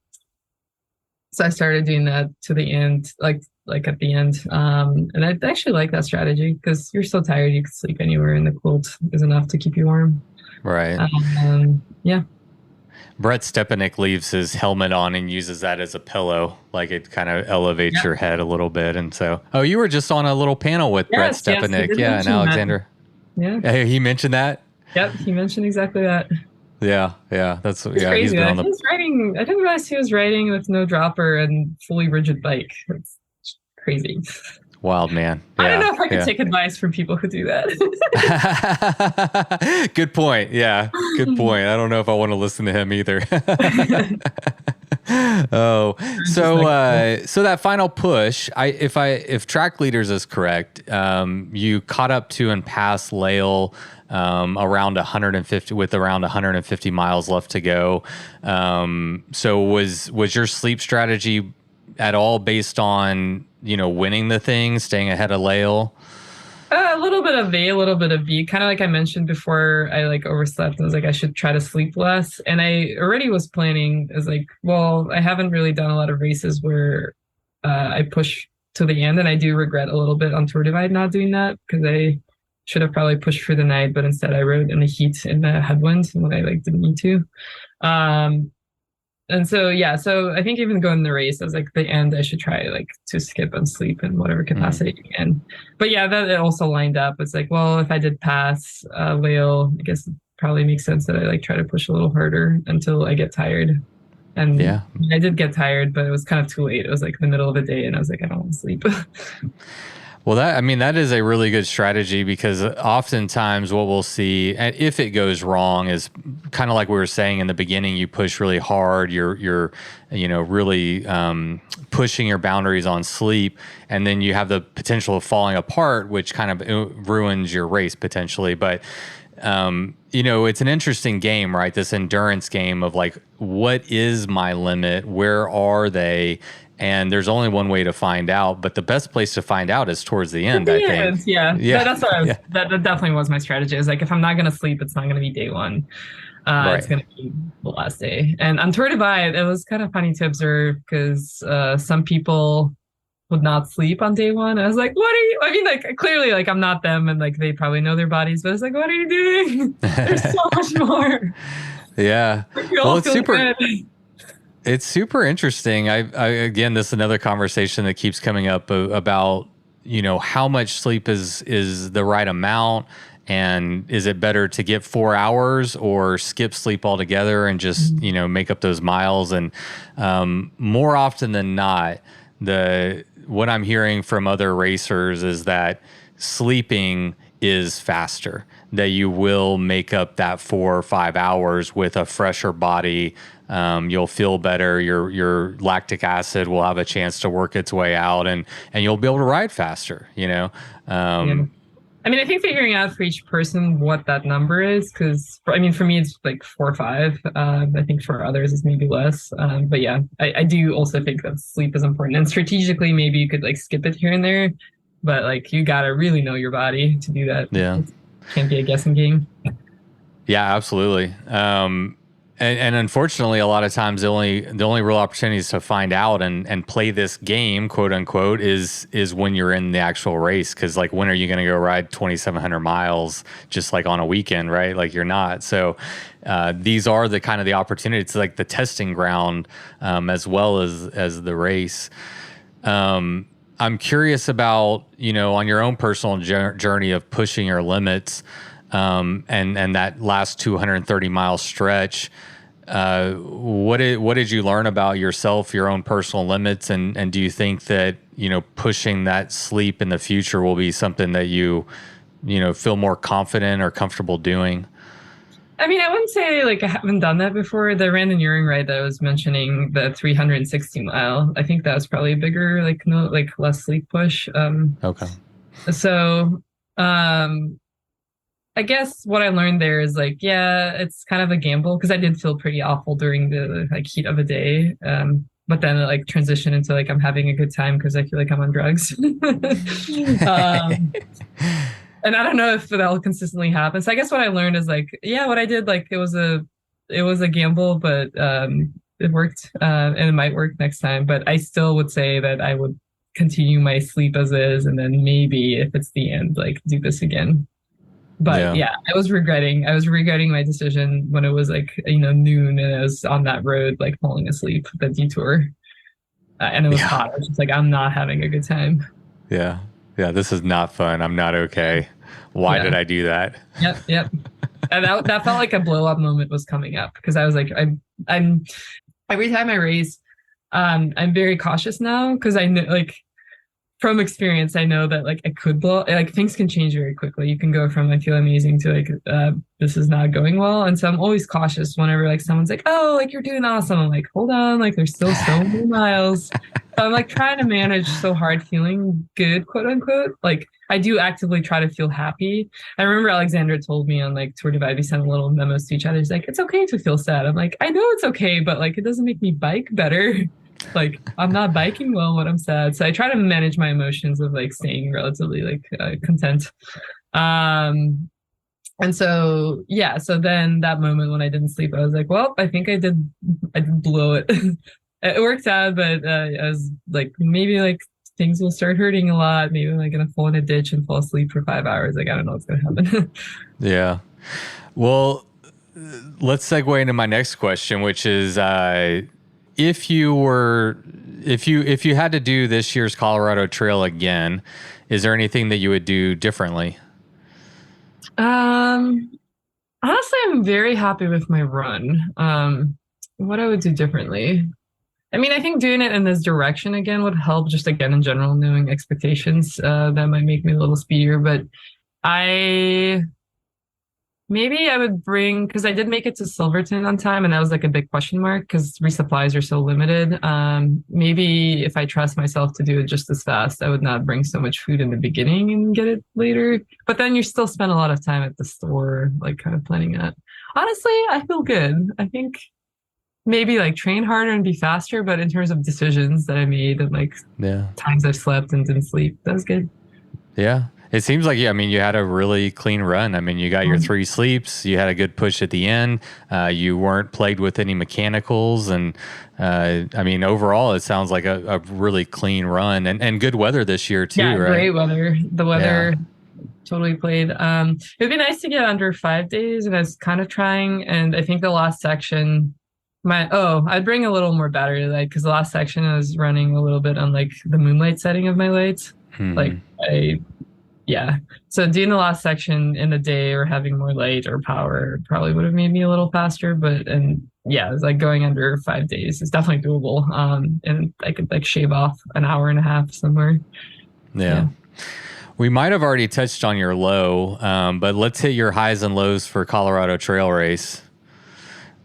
So I started doing that to the end, like at the end. And I actually like that strategy because you're so tired you can sleep anywhere and the quilt is enough to keep you warm. Right. Yeah. Brett Stepanek leaves his helmet on and uses that as a pillow. Like it kind of elevates Yeah. your head a little bit. And so, oh, you were just on a little panel with Brett Yes, he Stepanek. did Yeah. And mention that. Alexander. Yeah. He mentioned that. Yep, he mentioned exactly that. Yeah. Yeah. It's He's crazy. been on He the was riding. I didn't realize he was riding with no dropper and fully rigid bike. It's crazy. wild man. I don't Yeah. know if I could Yeah. take advice from people who do that. Good point. Yeah. Good point. I don't know if I want to listen to him either. Oh, so that final push, if track leaders is correct, you caught up to and passed Lael around 150 with around 150 miles left to go. So was your sleep strategy at all based on winning the thing, staying ahead of Lael? A little bit of A, a little bit of B. Kind of like I mentioned before, I like overslept. I was like, I should try to sleep less. And I already was planning as like, well, I haven't really done a lot of races where I push to the end, and I do regret a little bit on Tour Divide not doing that because I should have probably pushed for the night, but instead I rode in the heat in the headwind when I like didn't need to. Um, and so yeah, so I think even going the race, I was like the end, I should try like to skip and sleep in whatever capacity I can. But yeah, that it also lined up. It's like, well, if I did pass Lael, I guess it probably makes sense that I like try to push a little harder until I get tired. And Yeah. I did get tired, but it was kind of too late. It was like the middle of the day, and I was like, I don't want to sleep. Well, that is a really good strategy because oftentimes what we'll see, and if it goes wrong, is kind of like we were saying in the beginning. You push really hard. You're really pushing your boundaries on sleep, and then you have the potential of falling apart, which kind of ruins your race potentially. But it's an interesting game, right? This endurance game of like, what is my limit? Where are they? And there's only one way to find out, but the best place to find out is towards the end, I think. Yeah. That's what I was. Yeah. That definitely was my strategy. Is like if I'm not gonna sleep, it's not gonna be day one. It's Right. gonna be the last day. And on Tour Divide, it was kind of funny to observe because some people would not sleep on day one. I was like, what are you? I mean, like clearly, like I'm not them, and like they probably know their bodies, but it's like, what are you doing? There's so much more. Yeah. We Well, all it's feel super. good. It's super interesting. I again, this is another conversation that keeps coming up about how much sleep is the right amount, and is it better to get 4 hours or skip sleep altogether and just make up those miles? And more often than not, what I'm hearing from other racers is that sleeping is faster, that you will make up that 4 or 5 hours with a fresher body. You'll feel better. Your lactic acid will have a chance to work its way out, and you'll be able to ride faster. Yeah. I mean, I think figuring out for each person what that number is, because I mean, for me, it's like 4 or 5. I think for others, it's maybe less. But yeah, I do also think that sleep is important. And strategically, maybe you could like skip it here and there, but like you gotta really know your body to do that. Yeah. It can't be a guessing game. Yeah, absolutely. And unfortunately, a lot of times the only real opportunities to find out and play this game, quote unquote, is when you're in the actual race. Because like, when are you going to go ride 2,700 miles just like on a weekend, right? Like, you're not. So these are the kind of the opportunity. It's like the testing ground, as well as the race. I'm curious about, on your own personal journey of pushing your limits, and that last 230-mile stretch. What did you learn about yourself, your own personal limits, and do you think that pushing that sleep in the future will be something that you feel more confident or comfortable doing? I mean, I wouldn't say like I haven't done that before. The randoneering ride that I was mentioning, the 360 mile, I think that was probably a bigger, like, no, like less sleep push. Okay. So I guess what I learned there is like, yeah, it's kind of a gamble because I did feel pretty awful during the like heat of a day. But then it like transitioned into like I'm having a good time because I feel like I'm on drugs. um, and I don't know if that'll consistently happen. So I guess what I learned is like, yeah, what I did, like it was a gamble, but it worked, and it might work next time. But I still would say that I would continue my sleep as is, and then maybe if it's the end, like do this again. But Yeah. yeah, I was regretting my decision when it was like, noon and I was on that road, like falling asleep, the detour. And it was Yeah. hot. I was just like, I'm not having a good time. Yeah. Yeah. This is not fun. I'm not okay. Why Yeah. did I do that? Yep. Yep. And that felt like a blow up moment was coming up because I was like, I'm every time I race, I'm very cautious now because I know, like, from experience, I know that like I could blow, like things can change very quickly. You can go from I feel amazing to like this is not going well, and so I'm always cautious whenever like someone's like, oh, like you're doing awesome. I'm like, hold on, like there's still so many miles. So I'm like trying to manage so hard feeling good, quote unquote. Like I do actively try to feel happy. I remember Alexandra told me on like Tour Divide, we sent little memos to each other. He's like, it's okay to feel sad. I'm like, I know it's okay, but like it doesn't make me bike better. Like I'm not biking well when I'm sad, so I try to manage my emotions of like staying relatively like content. And so yeah, so then that moment when I didn't sleep, I was like, well, I think I did blow it. It worked out, but I was like, maybe like things will start hurting a lot. Maybe I'm like gonna fall in a ditch and fall asleep for 5 hours. Like I don't know what's gonna happen. Yeah. Well, let's segue into my next question, which is, if you had to do this year's Colorado Trail again, is there anything that you would do differently? um, Honestly, I'm very happy with my run. What I would do differently. I mean, I think doing it in this direction again would help, just again in general, knowing expectations, that might make me a little speedier. But I maybe I would bring, because I did make it to Silverton on time, and that was like a big question mark because resupplies are so limited. Maybe if I trust myself to do it just as fast, I would not bring so much food in the beginning and get it later. But then you still spend a lot of time at the store, like kind of planning that. Honestly, I feel good. I think maybe like train harder and be faster, but in terms of decisions that I made and like Yeah. times I've slept and didn't sleep, that was good. Yeah. It seems like, yeah, I mean, you had a really clean run. I mean, you got your 3 sleeps, you had a good push at the end. You weren't plagued with any mechanicals. And I mean, overall, it sounds like a really clean run and good weather this year too, Yeah, right? great weather. The weather Yeah. totally played. It'd be nice to get under 5 days, and I was kind of trying. And I think the last section, I'd bring a little more battery light because the last section I was running a little bit on like the moonlight setting of my lights. Like yeah. So doing the last section in the day or having more light or power probably would have made me a little faster. And yeah, it's like going under 5 days is definitely doable. And I could like shave off an hour and a half somewhere. Yeah. We might have already touched on your low, but let's hit your highs and lows for Colorado Trail Race.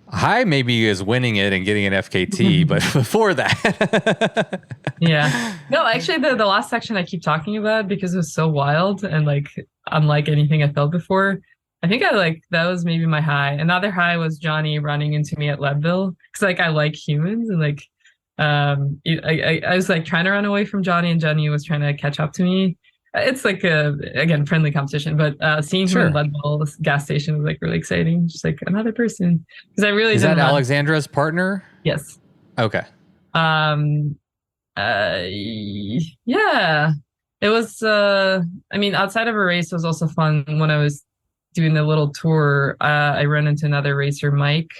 High maybe is winning it and getting an FKT, but before that. Yeah. No, actually the last section I keep talking about because it was so wild and like unlike anything I felt before. I think that was maybe my high. Another high was Johnny running into me at Leadville because like I like humans and like I was like trying to run away from Johnny and Johnny was trying to catch up to me. It's like a, again, friendly competition, but seeing him in Sure. Leadville, this gas station was like really exciting. Just like another person, because I really Is didn't that run. Alexandra's partner? Yes. Okay. Um. Yeah. It was. I mean, outside of a race, it was also fun when I was doing the little tour. I ran into another racer, Mike.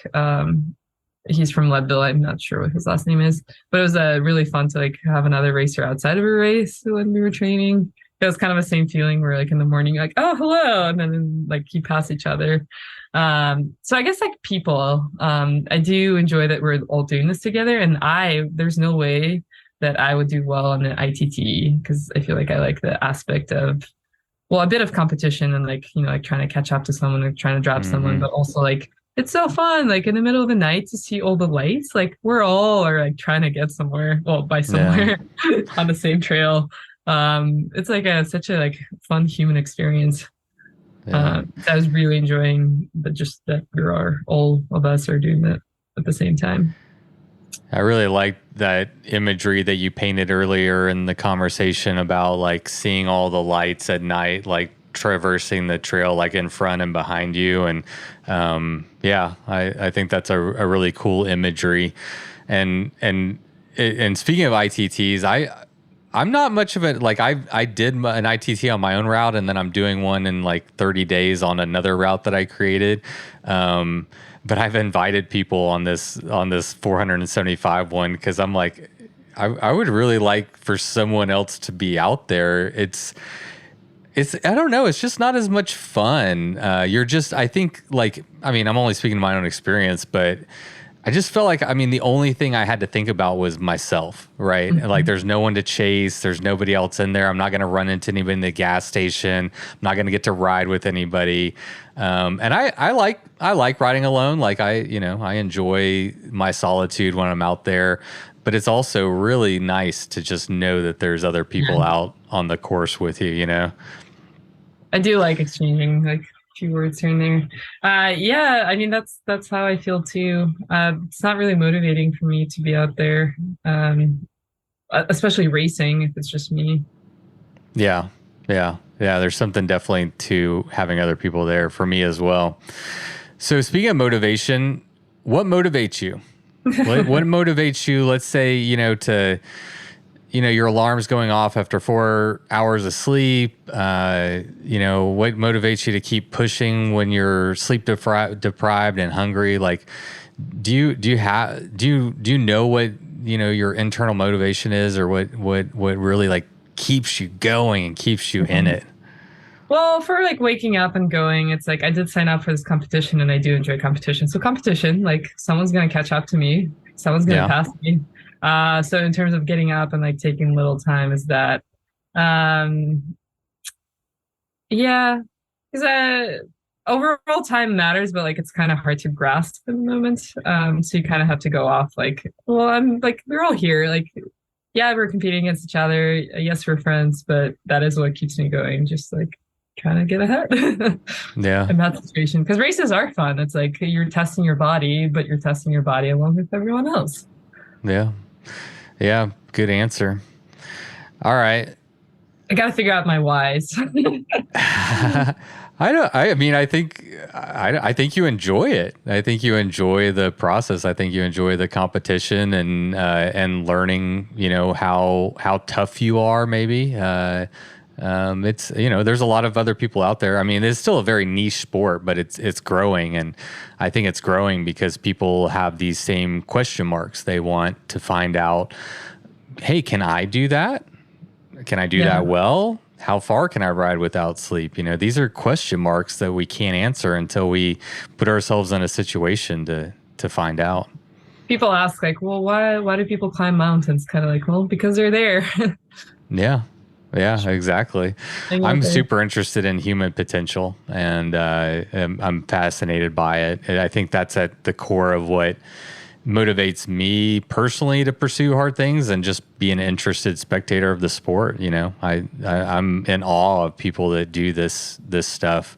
He's from Leadville. I'm not sure what his last name is, but it was really fun to like have another racer outside of a race when we were training. It was kind of the same feeling where like in the morning, like, oh, hello. And then like you pass each other. So I guess like people, I do enjoy that we're all doing this together. And there's no way that I would do well on the ITT because I feel like I like the aspect of, well, a bit of competition and like, like trying to catch up to someone or trying to drop someone, Hmm. but also like, it's so fun, like in the middle of the night to see all the lights. Like we're all are like trying to get somewhere, well, by Yeah. somewhere on the same trail. It's like such a like fun human experience. Yeah. I was really enjoying the just that all of us are doing that at the same time. I really like that imagery that you painted earlier in the conversation about like seeing all the lights at night, like traversing the trail like in front and behind you. And yeah, I think that's a really cool imagery. And speaking of ITTs, I'm not much of a like I did an ITT on my own route, and then I'm doing one in like 30 days on another route that I created. But I've invited people on this 475 one because I'm like, I would really like for someone else to be out there. It's I don't know. It's just not as much fun. You're just I think like I mean I'm only speaking to my own experience, but I just felt like, I mean, the only thing I had to think about was myself, right? And like, Mhm. there's no one to chase. There's nobody else in there. I'm not going to run into anybody in the gas station. I'm not going to get to ride with anybody. And I like riding alone. Like I enjoy my solitude when I'm out there, but it's also really nice to just know that there's other people out on the course with you. I do like exchanging like a few words here and there. Yeah, I mean that's how I feel too. It's not really motivating for me to be out there, especially racing if it's just me. Yeah. Yeah. Yeah. There's something definitely to having other people there for me as well. So speaking of motivation, what motivates you? What motivates you? Let's say, your alarm's going off after 4 hours of sleep. What motivates you to keep pushing when you're sleep deprived and hungry? Like, do you know what, your internal motivation is, or what really like keeps you going and keeps you in it? Well, for like waking up and going, it's like I did sign up for this competition and I do enjoy competition. So competition, like someone's gonna catch up to me, someone's gonna Yeah. pass me. So in terms of getting up and like taking little time is that um yeah, because overall time matters, but like it's kind of hard to grasp in the moment. So you kind of have to go off like, well, I'm like we're all here, like yeah, we're competing against each other. Yes, we're friends, but that is what keeps me going. Just like trying to get ahead Yeah. in that situation. Because races are fun. It's like you're testing your body, but you're testing your body along with everyone else. Yeah. Yeah. Good answer. All right. I got to figure out my whys. I don't. I mean, I think you enjoy it. I think you enjoy the process. I think you enjoy the competition and learning. How tough you are. Maybe it's there's a lot of other people out there. I mean, it's still a very niche sport, but it's growing, and I think it's growing because people have these same question marks. They want to find out, hey, can I do that? Can I do Yeah. that well? How far can I ride without sleep? These are question marks that we can't answer until we put ourselves in a situation to find out. People ask like, well, why do people climb mountains? Kind of like, well, because they're there. Yeah. Yeah, exactly. Hang out I'm there. super interested in human potential, and I'm fascinated by it. And I think that's at the core of what motivates me personally to pursue hard things and just be an interested spectator of the sport. I'm in awe of people that do this stuff.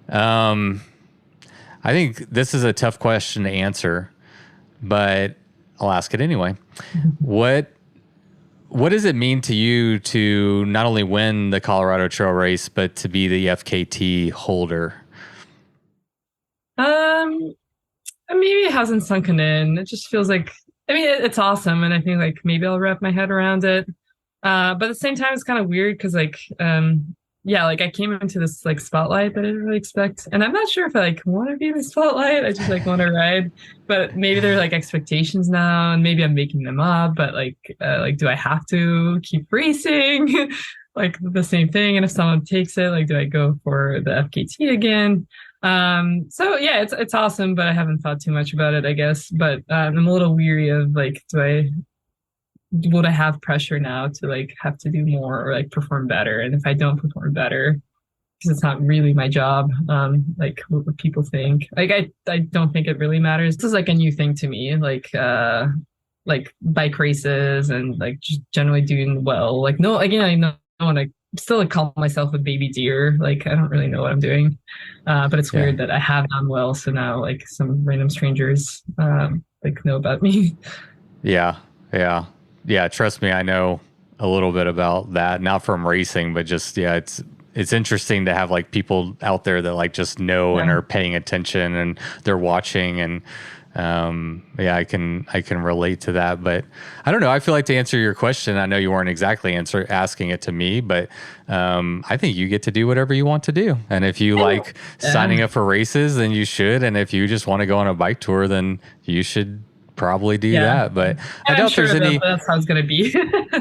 I think this is a tough question to answer, but I'll ask it anyway. What what does it mean to you to not only win the Colorado Trail race, but to be the FKT holder? Maybe it hasn't sunken in. It just feels like, I mean, it's awesome, and I think like maybe I'll wrap my head around it. But at the same time, it's kind of weird because like, yeah, like I came into this like spotlight that I didn't really expect, and I'm not sure if I like want to be in the spotlight. I just like want to ride, but maybe there are like expectations now, and maybe I'm making them up. But like, do I have to keep racing? Like the same thing, and if someone takes it, like, do I go for the FKT again? So yeah, it's awesome, but I haven't thought too much about it, I guess. But I'm a little weary of like, would I have pressure now to like have to do more or like perform better? And if I don't perform better, because it's not really my job, like what would people think? Like I don't think it really matters. This is like a new thing to me, like bike races and like just generally doing well. Like no, again, I know and I still like call myself a baby deer. Like I don't really know what I'm doing. But it's weird that I have done well. So now like some random strangers like know about me. Yeah. Yeah. Yeah. Trust me, I know a little bit about that, not from racing, but just, yeah, it's interesting to have like people out there that like just know and are paying attention and they're watching, and yeah, I can relate to that. But I don't know. I feel like to answer your question, I know you weren't exactly asking it to me, but I think you get to do whatever you want to do. And if you like signing up for races, then you should. And if you just want to go on a bike tour, then you should probably do that. But I doubt there's any. That's how it's gonna be.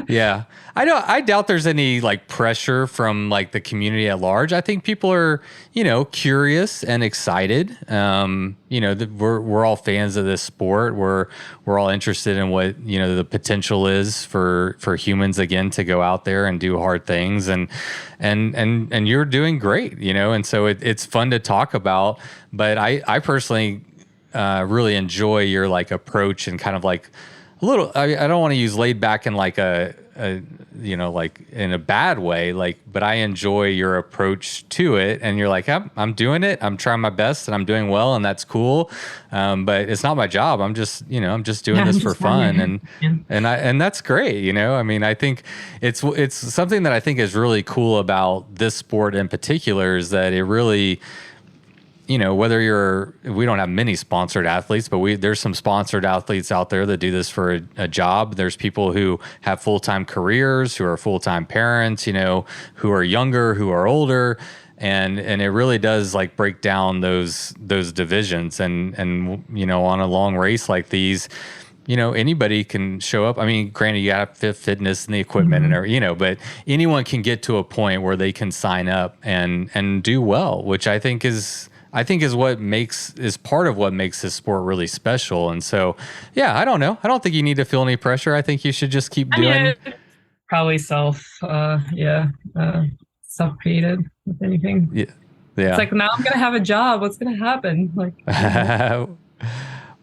Yeah. I doubt there's any like pressure from like the community at large. I think people are, curious and excited. We're all fans of this sport. We're all interested in what, the potential is for humans again to go out there and do hard things, and you're doing great, and so it's fun to talk about. But I personally really enjoy your like approach and kind of like a little, I don't want to use laid back in like a like in a bad way, like, but I enjoy your approach to it. And you're like, I'm doing it. I'm trying my best and I'm doing well, and that's cool. But it's not my job. I'm just, I'm just doing this for fun. And that's great. I mean, I think it's something that I think is really cool about this sport in particular is that it really, whether we don't have many sponsored athletes, but there's some sponsored athletes out there that do this for a job. There's people who have full-time careers, who are full-time parents, who are younger, who are older. And it really does like break down those divisions and, on a long race like these, anybody can show up. I mean, granted, you got fitness and the equipment and everything, but anyone can get to a point where they can sign up and do well, which I think is part of what makes this sport really special. And so, yeah, I don't know. I don't think you need to feel any pressure. I think you should just keep doing. Probably self-created with anything. Yeah. It's like, now I'm going to have a job. What's going to happen? Like,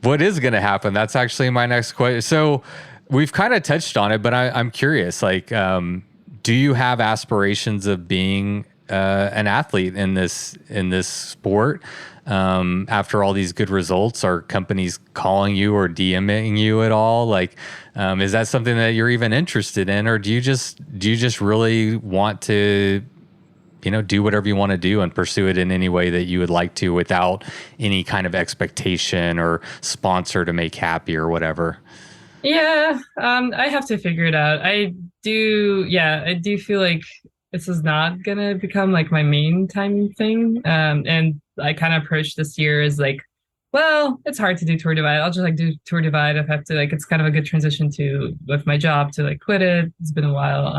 what is going to happen? That's actually my next question. So we've kind of touched on it, but I'm curious, like, do you have aspirations of being an athlete in this sport? After all these good results, are companies calling you or DMing you at all? Like, is that something that you're even interested in, or do you just really want to, do whatever you want to do and pursue it in any way that you would like to without any kind of expectation or sponsor to make happy or whatever? Yeah, I have to figure it out. I do feel like this is not gonna become like my main time thing. And I kind of approached this year as like, well, it's hard to do Tour Divide. I'll just like do Tour Divide. I have to like, it's kind of a good transition with my job to like quit it. It's been a while.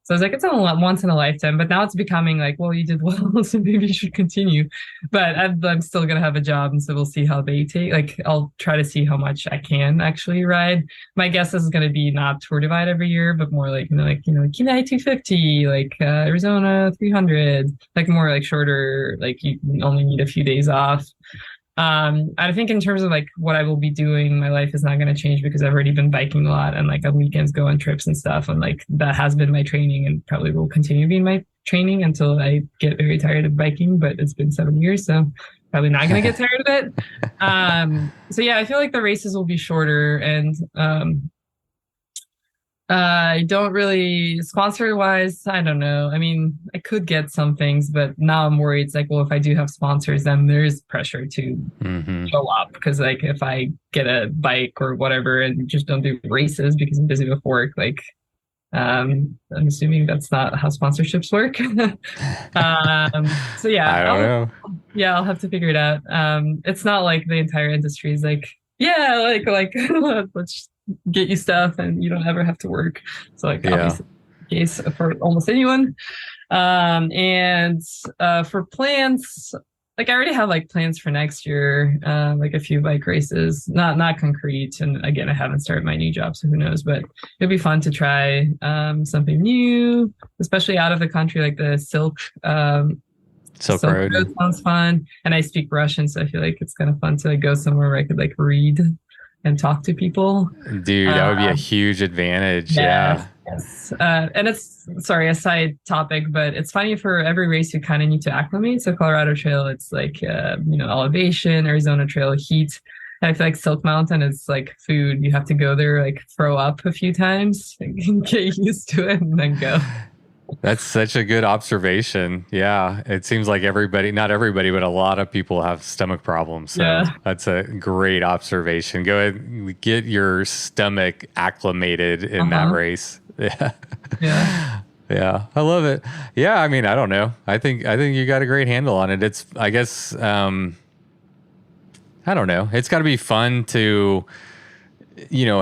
So I was like, it's once in a lifetime, but now it's becoming like, well, you did well, so maybe you should continue. But I'm still going to have a job. And so we'll see how they take, like, I'll try to see how much I can actually ride. My guess is going to be not Tour Divide every year, but more like, Kenai 250, like Arizona 300, like more like shorter, like you only need a few days off. I think in terms of like what I will be doing, my life is not going to change because I've already been biking a lot and like on weekends go on trips and stuff. And like that has been my training and probably will continue being my training until I get very tired of biking. But it's been 7 years, so probably not going to get tired of it. So yeah, I feel like the races will be shorter and I don't really sponsor wise. I don't know. I mean, I could get some things, but now I'm worried. It's like, well, if I do have sponsors, then there's pressure to Mm-hmm. show up because, like, if I get a bike or whatever and just don't do races because I'm busy with work, like, I'm assuming that's not how sponsorships work. So I yeah, don't know. I'll have to figure it out. It's not like the entire industry is like, yeah, like let's get you stuff and you don't ever have to work. So like Yeah. obviously the case for almost anyone. And for plans, like I already have like plans for next year, like a few bike races, not concrete. And again, I haven't started my new job, so who knows? But it'd be fun to try something new, especially out of the country, like the Silk Silk Road. Road sounds fun. And I speak Russian, so I feel like it's kind of fun to like, go somewhere where I could like read and talk to people. Dude, that Uh, would be a huge advantage. Yes, Yeah. yes. And it's, sorry, a side topic, but it's funny for every race you kind of need to acclimate. So Colorado Trail, it's like, elevation, Arizona Trail, heat. And I feel like Silk Mountain is like food. You have to go there, like throw up a few times, and get used to it, and then go. That's such a good observation. Yeah. It seems like everybody, not everybody, but a lot of people have stomach problems. So Yeah. that's a great observation. Go ahead and get your stomach acclimated in that Uh-huh. race. Yeah. Yeah. Yeah. I love it. Yeah. I mean, I don't know. I think you got a great handle on it. It's, I guess, I don't know. It's got to be fun to,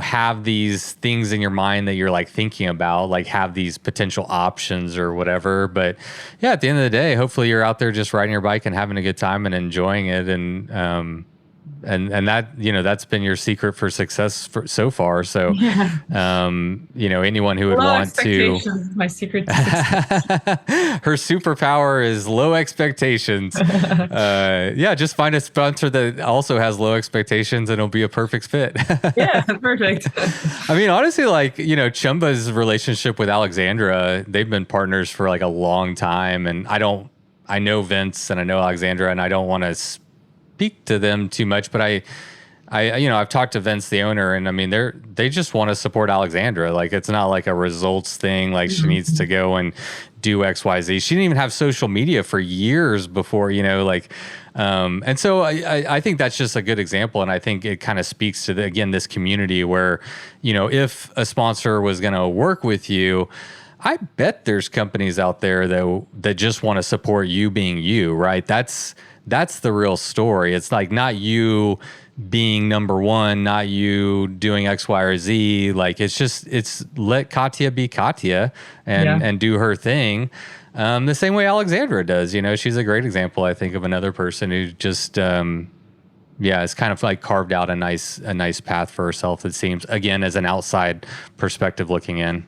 have these things in your mind that you're like thinking about, like have these potential options or whatever. But yeah, at the end of the day, hopefully you're out there just riding your bike and having a good time and enjoying it. And that, that's been your secret for success so far. So, Yeah. anyone who would Low want to, expectations is my secret to success. her superpower is low expectations. Yeah, just find a sponsor that also has low expectations and it'll be a perfect fit. Yeah, perfect. I mean, honestly, like, Chumba's relationship with Alexandra, they've been partners for like a long time. And I know Vince and I know Alexandra, and I don't want to speak to them too much, but I've talked to Vince, the owner, and I mean, they just want to support Alexandra. Like, it's not like a results thing. Like, she needs to go and do X, Y, Z. She didn't even have social media for years before, and so I think that's just a good example. And I think it kind of speaks to this community where, if a sponsor was going to work with you, I bet there's companies out there that just want to support you being you, right? That's the real story. It's like not you being number one, not you doing X, Y, or Z. Like it's let Katya be Katya Yeah. and do her thing. The same way Alexandra does. She's a great example, I think, of another person who just it's kind of like carved out a nice path for herself, it seems, again, as an outside perspective looking in.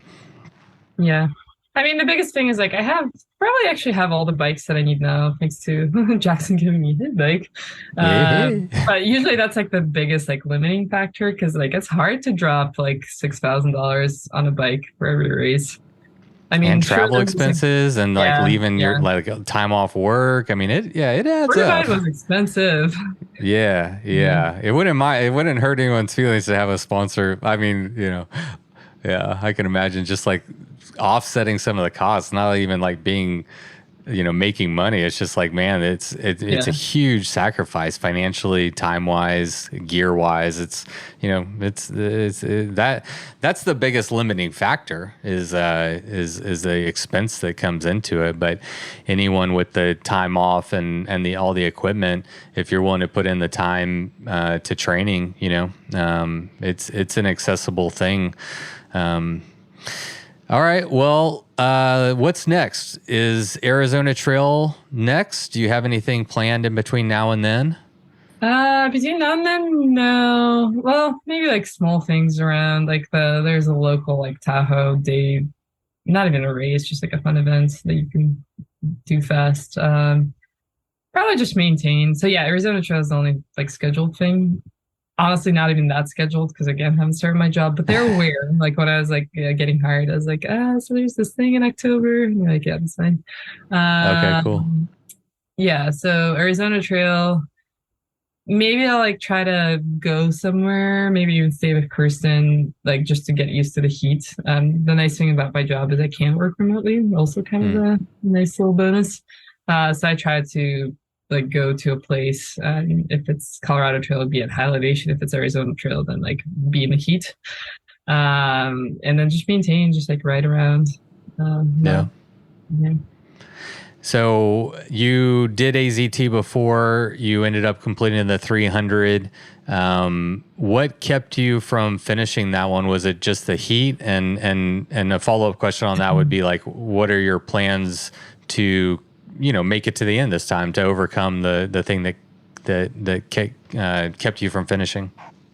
Yeah. I mean, the biggest thing is like I probably actually have all the bikes that I need now, thanks to Jackson giving me his bike. Hey. But usually that's like the biggest like limiting factor because like it's hard to drop like $6,000 on a bike for every race. I mean, And sure, travel expenses and like yeah, leaving your yeah. like time off work. I mean, it adds up. 45 was expensive. Yeah, Yeah. yeah. It wouldn't hurt anyone's feelings to have a sponsor. I mean, yeah, I can imagine just like offsetting some of the costs, not even like being, making money. It's just like, man, it's a Yeah. huge sacrifice financially, time wise, gear wise. It's, that's the biggest limiting factor is the expense that comes into it. But anyone with the time off and all the equipment, if you're willing to put in the time to training, it's an accessible thing. All right. Well, what's next? Is Arizona Trail next? Do you have anything planned in between now and then? Between now and then, no. Well, maybe like small things around like there's a local like Tahoe day, not even a race, just like a fun event that you can do fast. Probably just maintain. So yeah, Arizona Trail is the only like scheduled thing. Honestly, not even that scheduled because again, I haven't started my job, but they're aware. Like when I was like getting hired, I was like, so there's this thing in October. And they're like, yeah, that's fine. Okay, cool. Yeah, so Arizona Trail. maybe I'll like try to go somewhere, maybe even stay with Kirsten, like just to get used to the heat. The nice thing about my job is I can work remotely, also kind of Hmm. a nice little bonus. So I try to like go to a place, if it's Colorado Trail, be at high elevation. If it's Arizona Trail, then like be in the heat. And then just maintain, just like ride around. Yeah. Yeah. So you did AZT before you ended up completing the 300. What kept you from finishing that one? Was it just the heat? And a follow-up question on that would be like, what are your plans to, make it to the end this time to overcome the thing that kept you from finishing?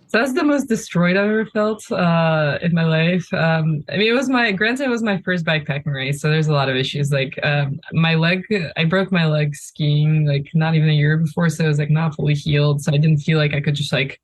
So that's the most destroyed I've ever felt in my life. I mean, granted, it was my first backpacking race, so there's a lot of issues. Like my leg, I broke my leg skiing like not even a year before, so it was like not fully healed. So I didn't feel like I could just like,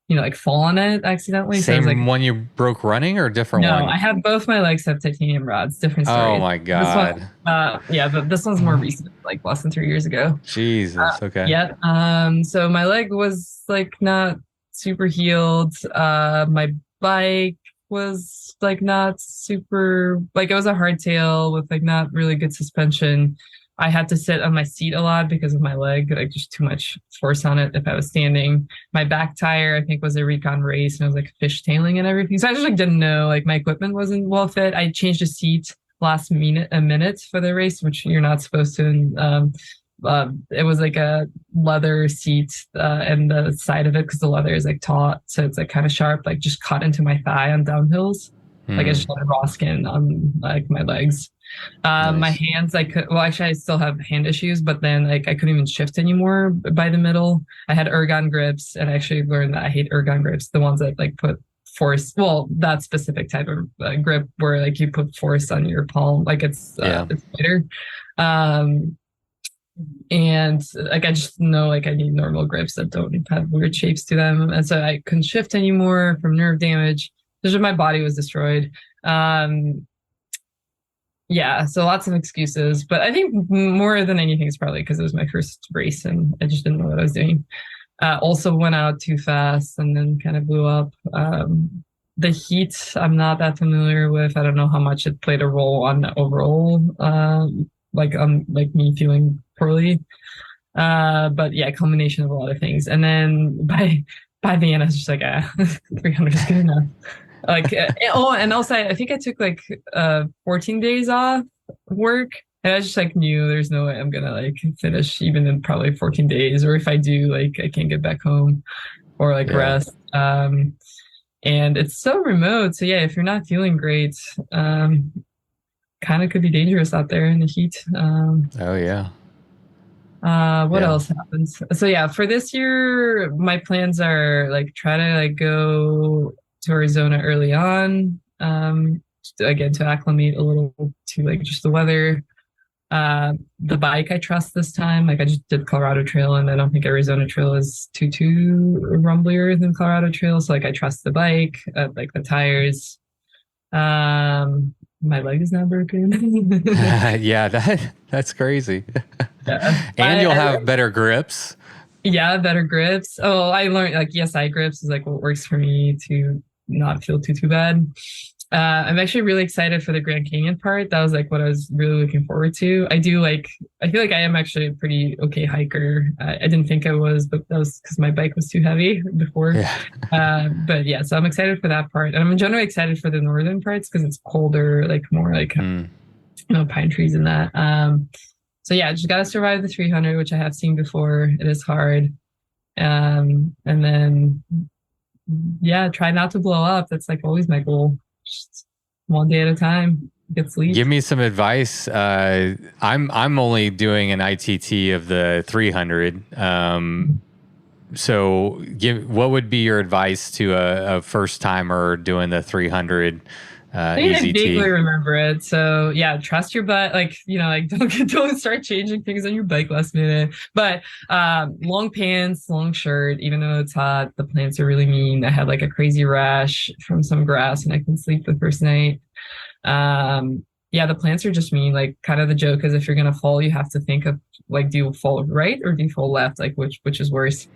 like fall on it accidentally. So I was like, Same one you broke running or different no, one? I have both my legs have titanium rods, different Oh stories. my This one, God. yeah, but this one's more recent, like less than 3 years ago. Jesus. Okay. Yeah. So my leg was like not super healed. My bike was like not super, like it was a hardtail with like not really good suspension. I had to sit on my seat a lot because of my leg, like just too much force on it if I was standing. My back tire, I think, was a recon race and I was like fishtailing and everything. So I just like didn't know, like my equipment wasn't well fit. I changed a seat a minute for the race, which you're not supposed to. And it was like a leather seat, and the side of it, because the leather is like taut, so it's like kind of sharp, like just cut into my thigh on downhills. Like I just Hmm. had raw skin on like my legs. My Nice. hands, actually I still have hand issues, but then like I couldn't even shift anymore by the middle. I had ergon grips, and I actually learned that I hate ergon grips, the ones that like put force, well, that specific type of grip where like you put force on your palm, like Yeah. it's lighter. Um, and like I just know like I need normal grips that don't have weird shapes to them, and so I couldn't shift anymore from nerve damage. Just my body was destroyed. um yeah, so lots of excuses, but I think more than anything is probably because it was my first race and I just didn't know what I was doing. Also went out too fast and then kind of blew up. The heat I'm not that familiar with. I don't know how much it played a role on the overall, like me feeling poorly. But yeah, combination of a lot of things. And then by the end, I was just like, 300 is good enough. Like, oh, and also I think I took like 14 days off work. And I just like knew there's no way I'm gonna like finish even in probably 14 days. Or if I do, like I can't get back home or like Yeah. rest. And it's so remote. So yeah, if you're not feeling great, kind of could be dangerous out there in the heat. Oh yeah. What Yeah. else happens? So yeah, for this year, my plans are like try to like go to Arizona early on. Again, to acclimate a little to like just the weather. The bike I trust this time. Like I just did Colorado Trail, and I don't think Arizona Trail is too rumblier than Colorado Trail. So like I trust the bike, like the tires. My leg is not broken. Yeah, that's crazy. Yeah, And you'll have better grips. yeah, better grips. Oh, I learned like ESI grips is like what works for me to not feel too bad. I'm actually really excited for the Grand Canyon part. That was like what I was really looking forward to. I feel like I am actually a pretty okay hiker. I didn't think I was, but that was because my bike was too heavy before. Yeah. But yeah, so I'm excited for that part. And I'm generally excited for the northern parts because it's colder, like more like, Mm. pine trees and that. So yeah, just gotta survive the 300, which I have seen before. It is hard. And then yeah, try not to blow up. That's like always my goal. Just one day at a time. Get sleep. Give me some advice. I'm only doing an ITT of the 300. So what would be your advice to a first timer doing the 300 I think I vaguely EZT? remember it. So yeah, trust your butt. Like, like don't start changing things on your bike last minute. But long pants, long shirt, even though it's hot, the plants are really mean. I had like a crazy rash from some grass and I couldn't sleep the first night. Yeah, the plants are just mean. Like kind of the joke is if you're gonna fall, you have to think of like, do you fall right or do you fall left? Like which is worse?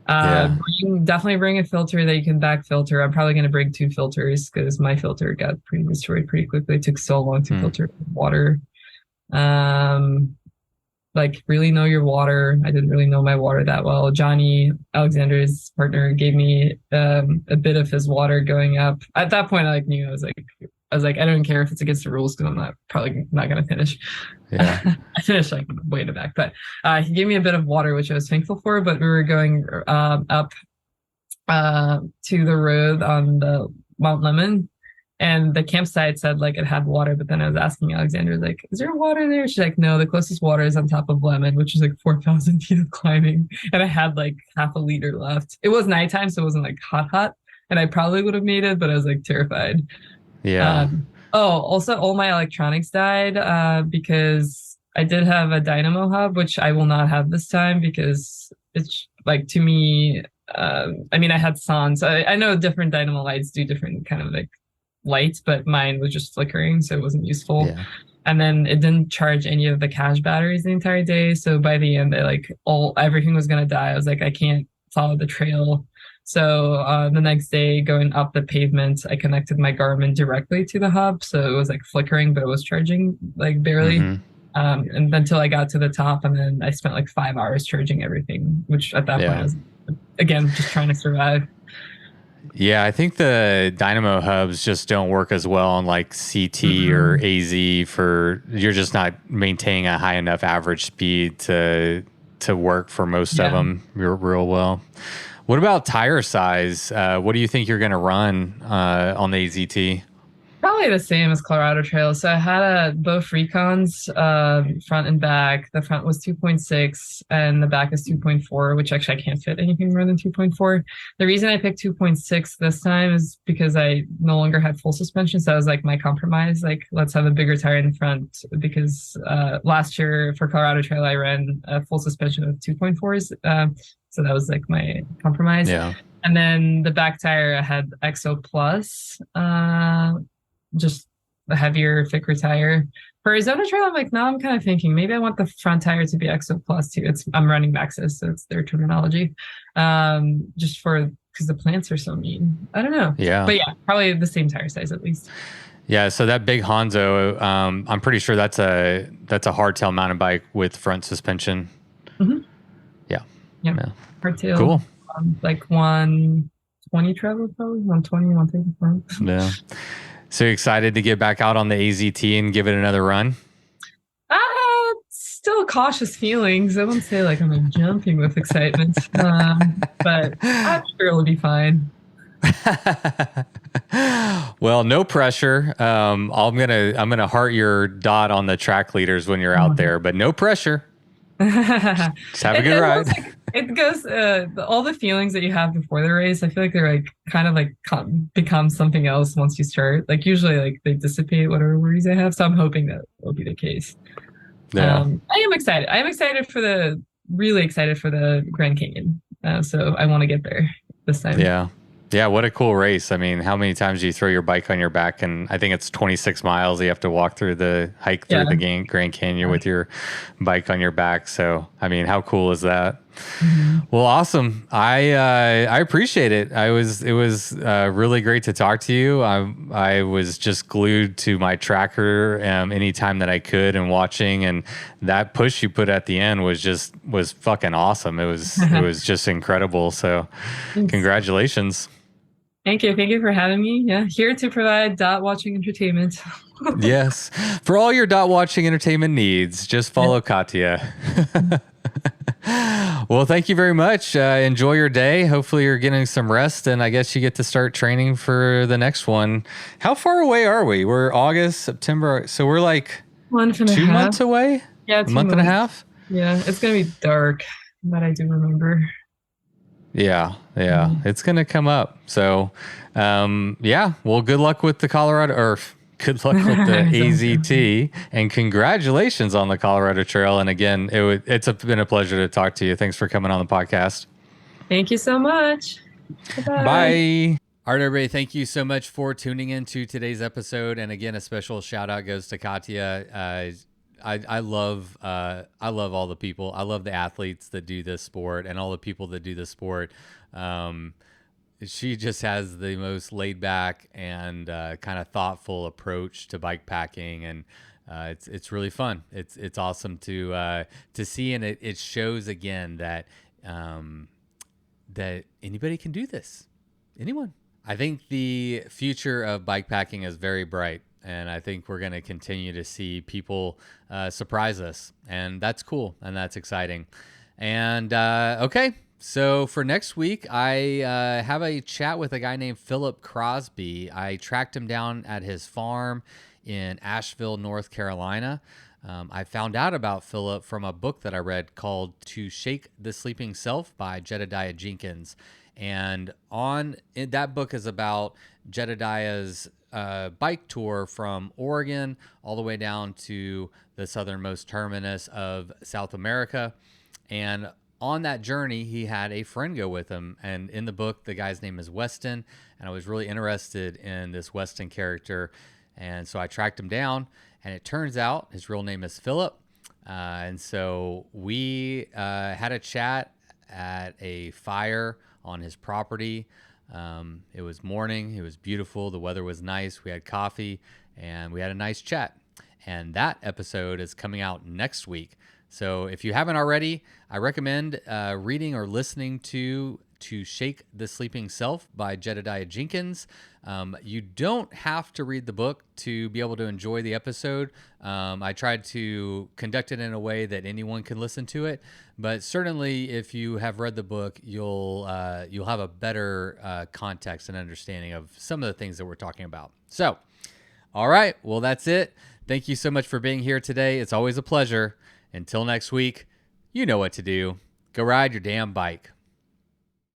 Yeah. Definitely bring a filter that you can back filter. I'm probably going to bring 2 filters because my filter got pretty destroyed pretty quickly. It took so long to Hmm. filter water. Um, like really know your water. I didn't really know my water that well. Johnny, Alexander's partner, gave me a bit of his water going up. At that point, I like knew I was like, I don't care if it's against the rules because I'm not probably not gonna finish. Yeah. I finished like way in the back, but he gave me a bit of water, which I was thankful for. But we were going up to the road on the Mount Lemon, and the campsite said like it had water, but then I was asking Alexandra, like, is there water there? She's like, no, the closest water is on top of Lemon, which is like 4,000 feet of climbing. And I had like half a liter left. It was nighttime, so it wasn't like hot. And I probably would have made it, but I was like terrified. Yeah. Also all my electronics died because I did have a dynamo hub, which I will not have this time because it's like to me, I mean, I had sans. I know different dynamo lights do different kind of like lights, but mine was just flickering, so it wasn't useful. Yeah. And then it didn't charge any of the cache batteries the entire day. So by the end, I like everything was gonna die. I was like, I can't follow the trail. So the next day, going up the pavement, I connected my Garmin directly to the hub, so it was like flickering, but it was charging like barely. Hmm. And until I got to the top, and then I spent like 5 hours charging everything, which at that point I Yeah. was again just trying to survive. Yeah, I think the dynamo hubs just don't work as well on like CT or Mm-mm. AZ for you're just not maintaining a high enough average speed to work for most of Yeah. them real well. What about tire size? What do you think you're going to run on the AZT? Probably the same as Colorado Trail. So I had both Recons, front and back. The front was 2.6 and the back is 2.4, which actually I can't fit anything more than 2.4. The reason I picked 2.6 this time is because I no longer had full suspension. So that was like my compromise. Like, let's have a bigger tire in front because last year for Colorado Trail, I ran a full suspension of 2.4s. So that was like my compromise. Yeah. And then the back tire, I had XO Plus. Just a heavier, thicker tire. For Arizona Trail, I'm like, now I'm kind of thinking maybe I want the front tire to be XO Plus too. I'm running Maxxis, so it's their terminology. Just for because the plants are so mean. I don't know. Yeah. But yeah, probably the same tire size at least. Yeah, so that big Hanzo, I'm pretty sure that's a hardtail mountain bike with front suspension. Mm-hmm. Yeah. Yeah. Yeah. Hardtail. Cool. Like 120 travel, probably 120, 135. Yeah. So you're excited to get back out on the AZT and give it another run? Still cautious feelings. I won't say like I'm like jumping with excitement, but I'm sure it'll be fine. Well, no pressure. I'm gonna heart your dot on the track leaders when you're out there, but no pressure. Just have a good ride. It goes all the feelings that you have before the race. I feel like they're like kind of like become something else once you start. Like usually like they dissipate whatever worries I have. So I'm hoping that will be the case. Yeah. I am excited. I am really excited for the Grand Canyon. So I want to get there this time. Yeah. Yeah, what a cool race. I mean, how many times do you throw your bike on your back? And I think it's 26 miles. You have to hike through the Grand Canyon with your bike on your back. So, I mean, how cool is that? Mm-hmm. Well, awesome. I appreciate it. It was really great to talk to you. I was just glued to my tracker anytime that I could and watching, and that push you put at the end was fucking awesome. It was just incredible. So, congratulations. Thank you. Thank you for having me. Yeah, here to provide dot watching entertainment. Yes. For all your dot watching entertainment needs, just follow Katya. Well, thank you very much. Enjoy your day. Hopefully you're getting some rest, and I guess you get to start training for the next one. How far away are we? We're August, September. So we're like 2 months away? Yeah, a month and a half? Yeah, it's going to be dark, but I do remember. Yeah. It's going to come up. So, well, good luck with the Colorado, or good luck with the AZT, and congratulations on the Colorado Trail. And again, it's been a pleasure to talk to you. Thanks for coming on the podcast. Thank you so much. Bye-bye. Bye. All right, everybody. Thank you so much for tuning in to today's episode. And again, a special shout out goes to Katya. I love all the people. I love the athletes that do this sport and all the people that do this sport. She just has the most laid back and kind of thoughtful approach to bike packing, and it's really fun. It's awesome to see, and it shows again that that anybody can do this. Anyone. I think the future of bike packing is very bright, and I think we're going to continue to see people surprise us, and that's cool and that's exciting. And okay. So for next week, I have a chat with a guy named Philip Crosby. I tracked him down at his farm in Asheville, North Carolina. I found out about Philip from a book that I read called To Shake the Sleeping Self by Jedediah Jenkins. And that book is about Jedediah's bike tour from Oregon all the way down to the southernmost terminus of South America. And on that journey, he had a friend go with him. And in the book, the guy's name is Weston. And I was really interested in this Weston character. And so I tracked him down. And it turns out his real name is Philip. And so we had a chat at a fire on his property. It was morning. It was beautiful. The weather was nice. We had coffee. And we had a nice chat. And that episode is coming out next week. So if you haven't already, I recommend reading or listening to Shake the Sleeping Self by Jedediah Jenkins. You don't have to read the book to be able to enjoy the episode. I tried to conduct it in a way that anyone can listen to it, but certainly if you have read the book, you'll have a better context and understanding of some of the things that we're talking about. So, all right, well, that's it. Thank you so much for being here today. It's always a pleasure. Until next week, you know what to do. Go ride your damn bike.